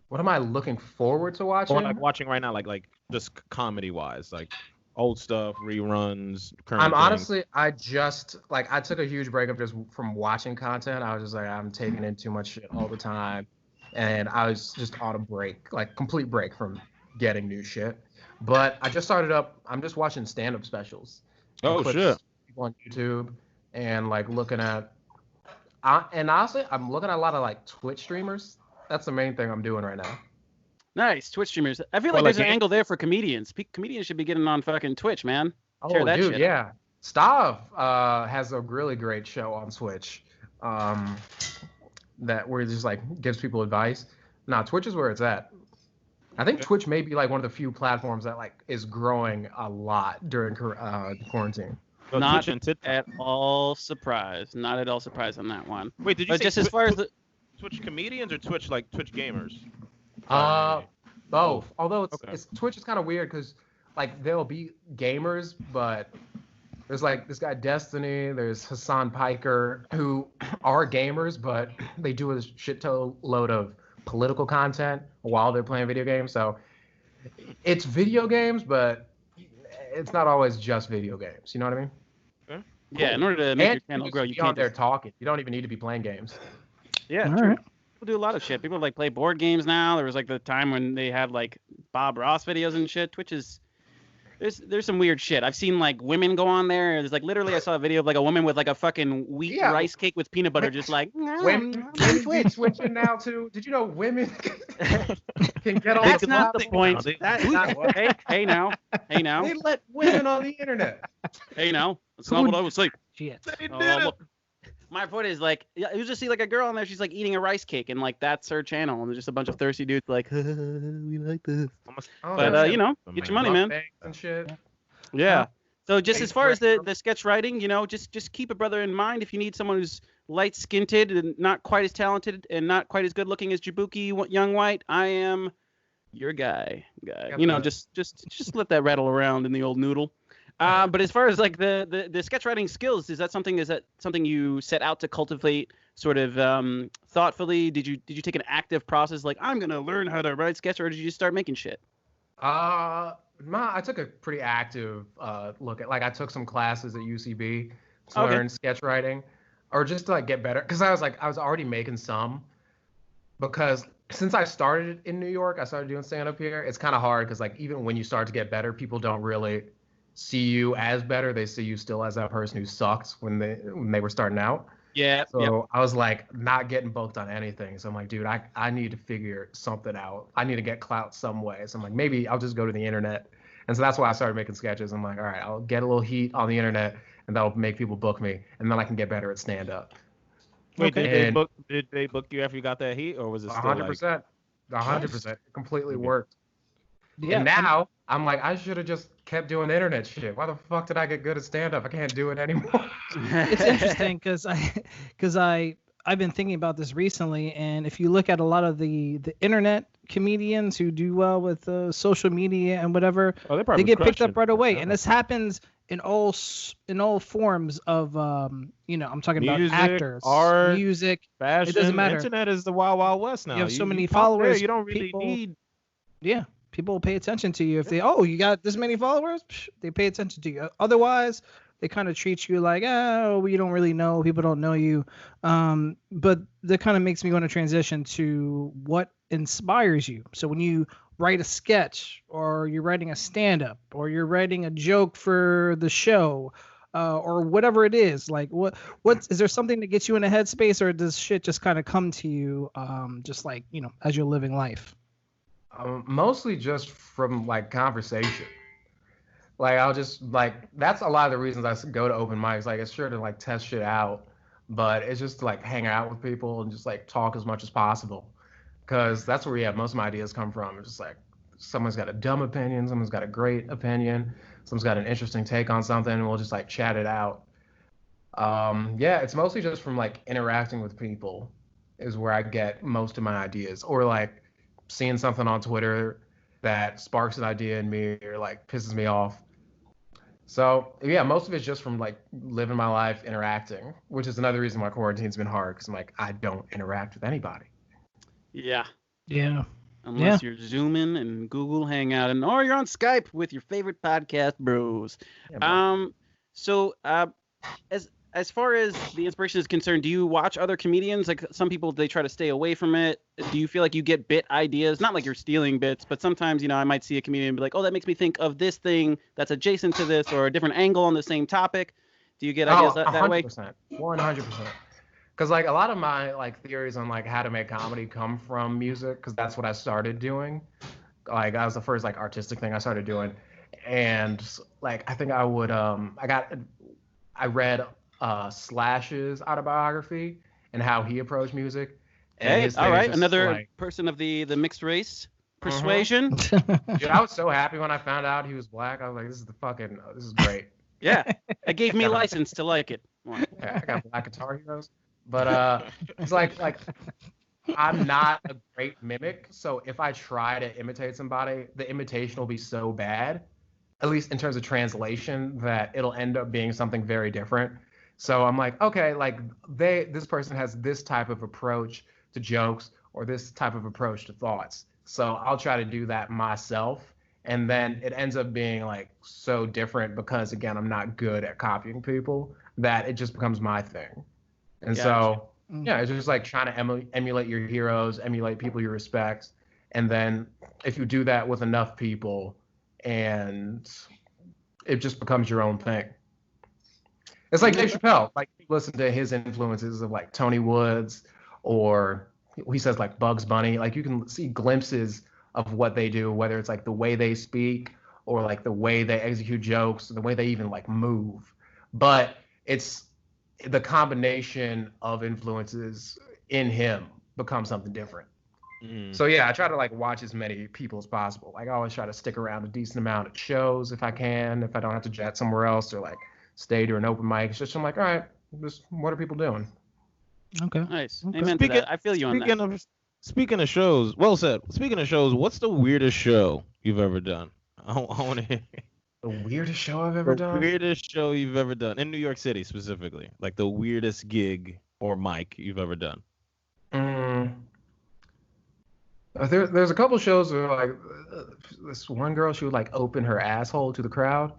What am I looking forward to watching?
Or like watching right now, like just comedy wise, like old stuff, reruns, current.
I'm
things.
honestly, I took a huge break up just from watching content. I was just like, I'm taking in too much shit all the time. And I was just on a break, like complete break from getting new shit. But I just started up, I'm just watching stand-up specials.
Oh,
Clips,
shit.
people on YouTube and like looking at, and honestly, I'm looking at a lot of like Twitch streamers. That's the main thing I'm doing right now.
nice Twitch streamers. I feel
Well,
like there's
like,
an angle there for comedians. Comedians should be getting on fucking Twitch, man. Share
Oh,
that
dude,
shit.
yeah. Stav has a really great show on Twitch that where he just like gives people advice. Nah, Twitch is where it's at. I think Twitch may be like one of the few platforms that like is growing a lot during quarantine.
No,
Not
Twitch and TikTok.
at all surprised. Not at all surprised on that one.
Wait, did you
But
say
just as far as the
Twitch comedians or Twitch gamers?
Both. Although
Okay.
it's Twitch is kind of weird because like there'll be gamers, but there's like this guy Destiny, there's Hassan Piker who are gamers, but they do a shit load of political content while they're playing video games. So it's video games, but it's not always just video games. You know what I mean?
yeah, in order to make your
And
channel
just
grow, you
be on
can't
there
just,
talking. You don't even need to be playing games.
yeah,
All
true.
right.
People do a lot of shit. People like play board games now. There was like the time when they had like Bob Ross videos and shit. Twitch is there's some weird shit. I've seen like women go on there. There's like literally I saw a video of like a woman with like a fucking wheat
Yeah.
rice cake with peanut butter, just like
Women be switching now too. Did you know women can get on
That's
the
not the
platform?
point.
They-
That's not what. Hey now.
They let women on the internet.
Hey now. That's not what I was saying.
Shit.
Look. My point is like you just see like a girl on there. She's like eating a rice cake, and like that's her channel, and there's just a bunch of thirsty dudes like we like this.
Oh,
But
that's
get your money, man.
mukbangs and shit.
Yeah. So just as far as
Great.
the sketch writing, just keep a brother in mind if you need someone who's light-skinned and not quite as talented and not quite as good-looking as Jabuki Young White. I am your guy.
Yeah,
Just let that rattle around in the old noodle. But as far as like the sketch writing skills, is that something you set out to cultivate sort of thoughtfully? Did you take an active process like I'm gonna learn how to write sketch, or did you just start making shit?
I took a pretty active look at, like, I took some classes at UCB to
Okay.
learn sketch writing, or just to like get better, because I was already making some, because since I started in New York, I started doing stand up here. It's kind of hard because, like, even when you start to get better, people don't really see you as better. They see you still as that person who sucked when they were starting out.
Yeah.
So I was like not getting booked on anything. So I'm like, dude, I need to figure something out. I need to get clout some way. So I'm like, maybe I'll just go to the internet. And so that's why I started making sketches. I'm like, all right, I'll get a little heat on the internet, and that'll make people book me, and then I can get better at stand up.
Wait,
Okay.
did they book you after you got that heat, or was it still
100%. 100%. It completely
Okay.
worked.
Yeah.
And now I'm like, I should have just kept doing internet shit. Why the fuck did I get good at stand up? I can't do it anymore.
It's interesting because I've been thinking about this recently, and if you look at a lot of the internet comedians who do well with social media and whatever,
Oh,
they get picked up right away. And this happens in all forms of I'm talking
Music,
about actors,
art,
music.
fashion.
It doesn't matter.
Internet is the wild, wild west now.
You have so many
pop there,
followers,
you don't really
people-
need.
Yeah, people will pay attention to you if you got this many followers. They pay attention to you. Otherwise, they kind of treat you like, oh, we don't really know. People don't know you. But that kind of makes me want to transition to what inspires you. So when you write a sketch, or you're writing a stand-up, or you're writing a joke for the show, or whatever it is, like what is there something that gets you in a headspace, or does shit just kind of come to you, just like as you're living life?
Mostly just from like conversation. Like I'll just like that's a lot of the reasons I go to open mics. Like it's sure to like test shit out, but it's just to like hang out with people and just like talk as much as possible, because that's where most of my ideas come from. It's just like someone's got a dumb opinion, someone's got a great opinion, someone's got an interesting take on something, and we'll just like chat it out. Yeah, it's mostly just from like interacting with people is where I get most of my ideas, or like seeing something on Twitter that sparks an idea in me or like pisses me off. So yeah, most of it's just from like living my life, interacting, which is another reason why quarantine's been hard, because I'm like, I don't interact with anybody.
Yeah.
Yeah.
Unless you're Zooming and Google Hangout, or you're on Skype with your favorite podcast bros.
Yeah, man.
So as far as the inspiration is concerned, do you watch other comedians? Like some people, they try to stay away from it. Do you feel like you get bit ideas? Not like you're stealing bits, but sometimes, I might see a comedian and be like, oh, that makes me think of this thing that's adjacent to this, or a different angle on the same topic. Do you get ideas that way?
100%, 100%. Because like a lot of my like theories on like how to make comedy come from music, because that's what I started doing. Like that was the first like artistic thing I started doing, and like I think I would I read Slash's autobiography and how he approached music. And
Hey,
his
all
thing is
right,
just,
another
like,
person of the mixed race persuasion.
dude, I was so happy when I found out he was black. I was like, this is great.
Yeah, it gave me license to like it.
Yeah, I got black guitar heroes. But it's like I'm not a great mimic, so if I try to imitate somebody, the imitation will be so bad, at least in terms of translation, that it'll end up being something very different. So I'm like, okay, like this person has this type of approach to jokes, or this type of approach to thoughts. So I'll try to do that myself, and then it ends up being like so different because again, I'm not good at copying people, that it just becomes my thing. And so yeah, it's just like trying to emulate your heroes, emulate people you respect, and then if you do that with enough people, and it just becomes your own thing. It's like Dave Chappelle. Like, you listen to his influences of like Tony Woods, or he says like Bugs Bunny. Like you can see glimpses of what they do, whether it's like the way they speak, or like the way they execute jokes, the way they even like move. But it's the combination of influences in him becomes something different. So yeah, I try to like watch as many people as possible. Like I always try to stick around a decent amount at shows if I can, if I don't have to jet somewhere else or like stay to an open mic. It's just I'm like, all right, just what are people doing?
Okay.
Nice.
Okay.
Amen to that. I feel you on that.
Speaking of shows, well said. Speaking of shows, what's the weirdest show you've ever done? I want to hear.
The weirdest show I've ever
The
done.
weirdest show you've ever done in New York City specifically, like the weirdest gig or mic you've ever done.
There's a couple shows where like this one girl, she would like open her asshole to the crowd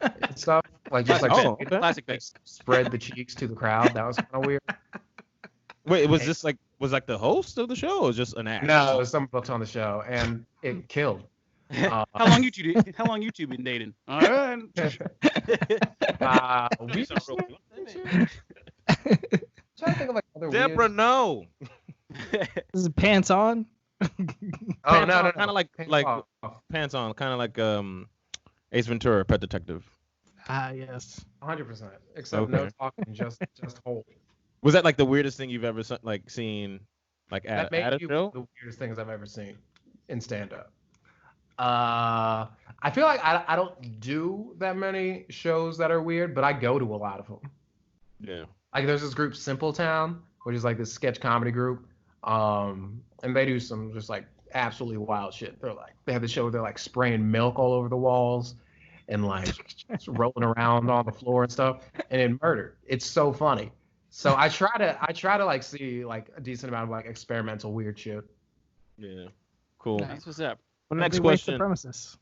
and stuff, like just like
Oh, okay.
Classic face.
spread the cheeks to the crowd. That was kind of weird.
Wait, was this like the host of the show, or was just an act?
No, it was somebody else on the show, and it killed.
How long you been dating? All right.
We
Some real-
trying to think of like other
Deborah,
weird...
no.
This is pants on.
Oh no,
Kind of like pants on, kind of like Ace Ventura, Pet Detective.
Yes.
100%. Except no
Okay.
talking, just hold.
Was that like the weirdest thing you've ever like seen, like
That
at
may
a
be
show?
the weirdest things I've ever seen in stand-up. I feel like I don't do that many shows that are weird, but I go to a lot of them.
Yeah.
Like there's this group Simpletown, which is like this sketch comedy group, and they do some just like absolutely wild shit. They have the show where they're like spraying milk all over the walls and like just rolling around on the floor and stuff, and then murder. It's so funny. So I try to like see like a decent amount of like experimental weird shit.
Yeah. Cool.
Nice.
That's what's up.
Well, next
Big waste of
question.
premises.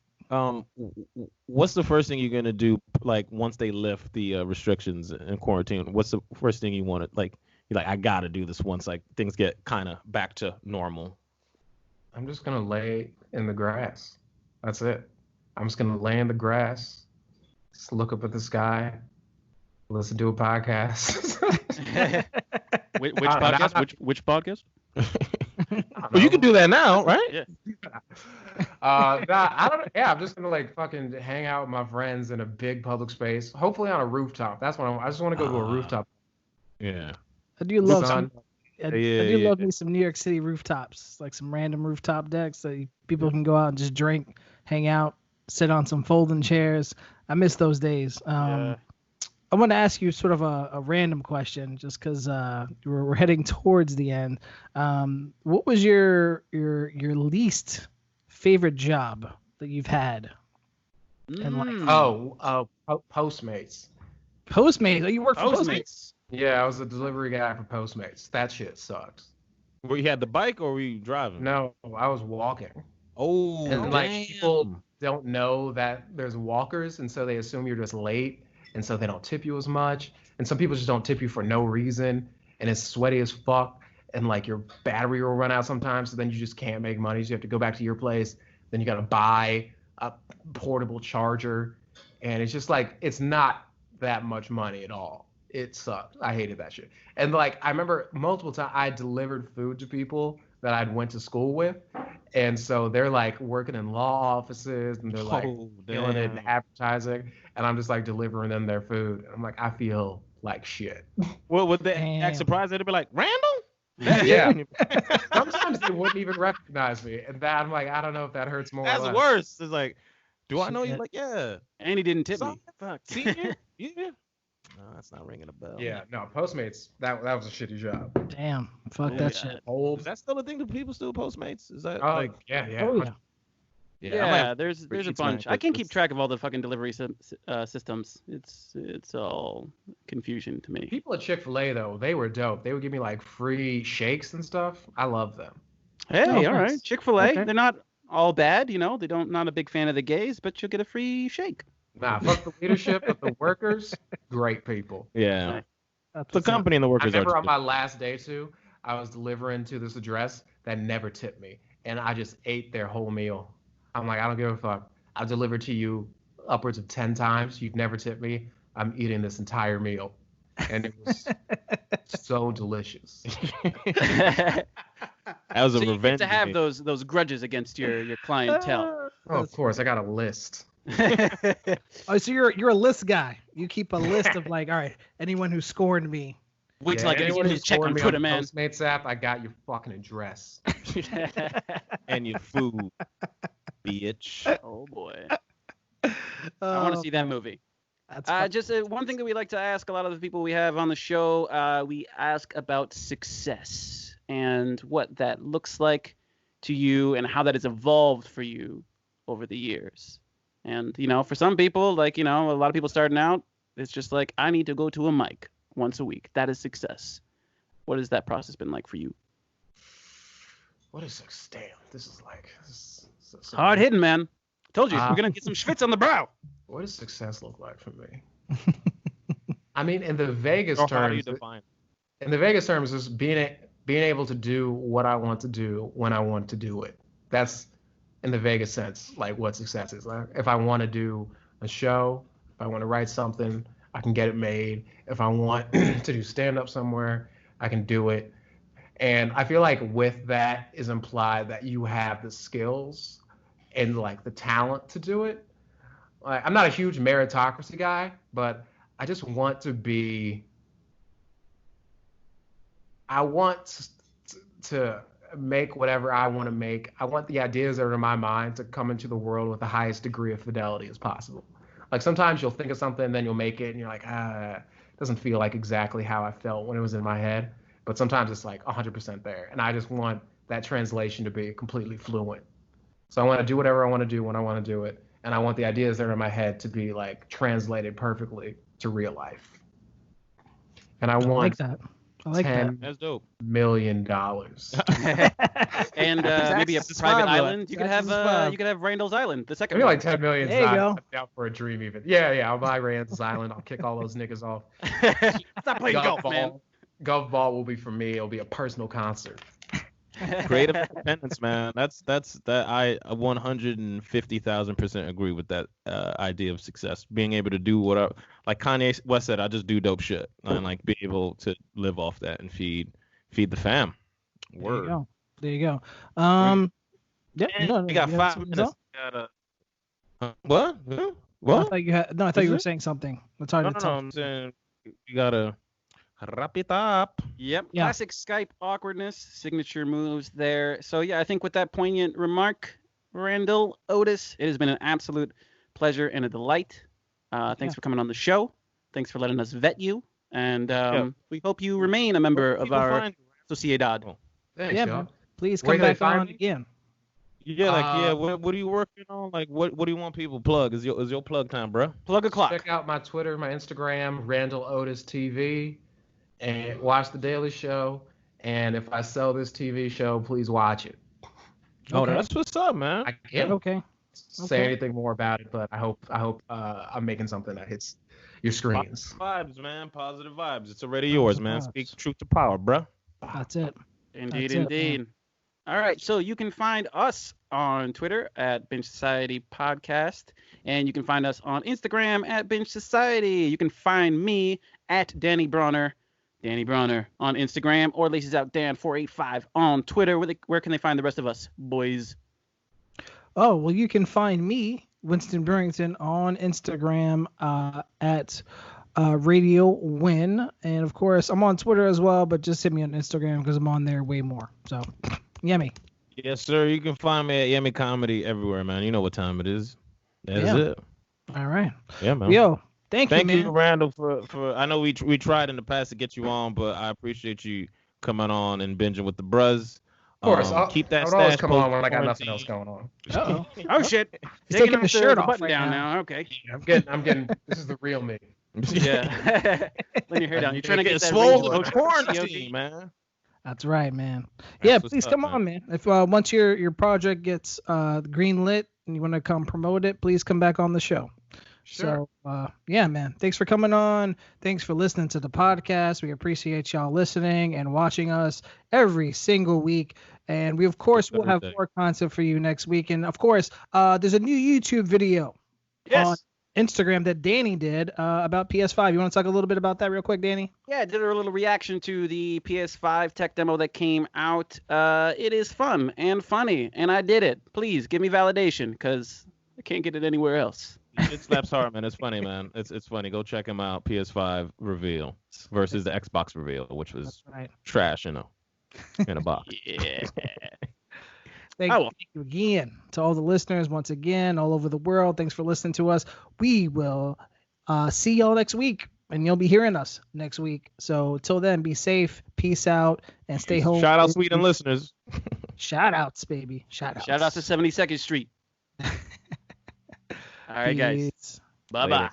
What's the first thing you're gonna do like once they lift the restrictions and quarantine? What's the first thing you want to like? You're like, I gotta do this once like things get kind of back to normal.
I'm just gonna lay in the grass. That's it. I'm just gonna lay in the grass, just look up at the sky, listen to a podcast.
Which podcast? Which podcast?
Well, you can do that now, right?
Yeah.
I don't. Yeah, I'm just gonna like fucking hang out with my friends in a big public space, hopefully on a rooftop. That's what I just want to go to a rooftop.
Yeah.
I do love
Sun.
I
Yeah,
do love
yeah.
me some New York City rooftops, like some random rooftop decks that people can go out and just drink, hang out, sit on some folding chairs. I miss those days.
Yeah.
I want to ask you sort of a random question, just because we're heading towards the end. What was your least favorite job that you've had in life?
Postmates.
Postmates. Oh, you work for Postmates?
Postmates.
Yeah, I was a delivery guy for Postmates. That shit sucks.
Were you had the bike or were you driving?
No, I was walking.
Oh,
And like
damn.
people don't know that there's walkers, and so they assume you're just late, and so they don't tip you as much. And some people just don't tip you for no reason, and it's sweaty as fuck, and like your battery will run out sometimes, so then you just can't make money. So you have to go back to your place, then you gotta buy a portable charger, and it's just like it's not that much money at all. It sucked. I hated that shit. And like I remember multiple times I delivered food to people that I'd went to school with, and so they're like working in law offices and they're like feeling it in advertising, and I'm just like delivering them their food. And I'm like, I feel like shit.
Well, would they
Damn.
act surprised? They'd be like, Randall?
Yeah. Sometimes they wouldn't even recognize me, and that I'm like, I don't know if that hurts more.
That's
or less.
worse. It's like, do I know you?
Shit.
Like, yeah.
And he didn't tip
Son,
me. Fuck.
Senior? Yeah. No, that's not ringing a bell.
Yeah, no, Postmates. That was a shitty job.
Damn, fuck
Oh,
that
yeah.
shit.
Old.
Is that still a thing? Do people still Postmates? Is that
Oh,
like?
yeah.
Oh yeah.
Yeah,
I might have
there's a
Eats
bunch.
Man,
I can't
but
keep
it's-
track of all the fucking delivery systems. It's all confusion to me.
People at Chick-fil-A though, they were dope. They would give me like free shakes and stuff. I love them.
Hey,
Oh,
all
nice.
right. Chick-fil-A,
Okay.
They're not all bad, you know. They don't not a big fan of the gays, but you'll get a free shake.
Nah, fuck the leadership, but the workers, great people.
Yeah.
Right.
That's
The
what's up.
company and the
I
workers
remember
are.
on my last day too, I was delivering to this address that never tipped me, and I just ate their whole meal. I'm like, I don't give a fuck. I've delivered to you upwards of 10 times. You've never tipped me. I'm eating this entire meal, and it was so delicious.
That was a
So you get
revenge.
to have
game.
those grudges against your clientele.
Oh, of course, I got a list.
Oh, so you're a list guy. You keep a list of like, all right, anyone who scorned me.
Wait till
Yeah,
I get
anyone
his
who's
check on
scored me
Twitter,
the
man.
Postmates app, I got your fucking address.
and your food, bitch.
Oh boy, I want to see that movie.
That's fun.
Just one thing that we like to ask a lot of the people we have on the show, we ask about success and what that looks like to you and how that has evolved for you over the years. And, for some people, like, a lot of people starting out, it's just like, I need to go to a mic once a week. That is success. What has that process been like for you?
What is success? Damn, this is
hard hitting, man. Told you, we're going to get some schwitz on the brow.
What does success look like for me? I mean, in the Vegas terms,
how do you define?
In the Vegas terms, is being able to do what I want to do when I want to do it. That's in the Vegas sense, like what success is. Like, if I want to do a show, if I want to write something, I can get it made. If I want to do stand-up somewhere, I can do it. And I feel like with that is implied that you have the skills and like the talent to do it. Like, I'm not a huge meritocracy guy, but I just want to be. I want to make whatever I want to make. I want the ideas that are in my mind to come into the world with the highest degree of fidelity as possible. Like sometimes you'll think of something, then you'll make it, and you're like, it doesn't feel like exactly how I felt when it was in my head. But sometimes it's like 100% there. And I just want that translation to be completely fluent. So I want to do whatever I want to do when I want to do it. And I want the ideas that are in my head to be like translated perfectly to real life. And I want
that. I like that.
That's dope.
$1 million.
And maybe a private island. You could have Randall's Island, the second
Maybe
one.
like 10 million.
There you go.
Out for a dream even. Yeah. I'll buy Randall's Island. I'll kick all those niggas off.
Stop playing golf, man.
Golf ball will be for me. It'll be a personal concert.
Creative independence, man. That's I 150,000% agree with that idea of success. Being able to do what like Kanye West said, I just do dope shit and like be able to live off that and feed the fam. Word.
There you go.
Yeah, we got 5 minutes. What? What?
I thought you were saying something. That's hard to tell.
No, I'm saying you gotta wrap it up.
Yep. Yeah. Classic Skype awkwardness, signature moves there. So yeah, I think with that poignant remark, Randall Otis, it has been an absolute pleasure and a delight. Thanks for coming on the show. Thanks for letting us vet you. And we hope you remain a member of our Sociedad.
Thanks,
man. Please come back on again.
Yeah, what are you working on? Like, what do you want people to plug? Is your plug time, bro?
Plug a clock.
Check out my Twitter, my Instagram, Randall Otis TV, and watch The Daily Show. And if I sell this TV show, please watch it.
Oh, that's what's up, man.
I can't
Okay.
say anything more about it, but I hope I'm making something that hits your screens.
Positive vibes, man. Positive vibes. It's already yours, man. Speak truth to power, bro.
That's it.
Indeed. All right, so you can find us on Twitter at Binge Society Podcast, and you can find us on Instagram at Binge Society. You can find me at Danny Bronner on Instagram, or Laces Out Dan 485 on Twitter. Where can they find the rest of us, boys?
Oh, well, you can find me, Winston Burrington, on Instagram at Radio Win, and of course I'm on Twitter as well, but just hit me on Instagram because I'm on there way more. So. Yummy.
Yes, sir. You can find me at Yummy Comedy everywhere, man. You know what time it is. That's it.
All right.
Yeah, man.
Yo, thank you,
man. Randall, for I know we tried in the past to get you on, but I appreciate you coming on and binging with the bruz.
Of course.
Keep that
I'll
stash
always come on when I got
quarantine.
nothing else going on.
Uh-oh. Oh, shit.
He's taking the shirt off
button
right
down
now.
Okay.
I'm getting. This is the real me.
Yeah. Letting your hair down. You're trying to get that
swollen
range
of quarantine, man.
That's right, man.
That's
Please come on, man. If once your project gets green lit and you want to come promote it, please come back on the show.
Sure.
So man, thanks for coming on. Thanks for listening to the podcast. We appreciate y'all listening and watching us every single week. And we, of course, will have more content for you next week. And of course, there's a new YouTube video on Instagram that Danny did about PS5. You want to talk a little bit about that real quick, Danny?
Yeah, I did a little reaction to the PS5 tech demo that came out. It is fun and funny, and I did it. Please give me validation, because I can't get it anywhere else.
It slaps hard, man. It's funny, man. It's funny. Go check him out. PS5 reveal versus the Xbox reveal, which was trash, in a box.
Yeah.
Thank you again to all the listeners once again all over the world. Thanks for listening to us. We will see y'all next week, and you'll be hearing us next week. So till then, be safe, peace out, and stay home.
Shout out Sweden listeners.
Shout outs, baby. Shout outs.
Shout out to 72nd Street. All right, guys.
Peace.
Bye-bye.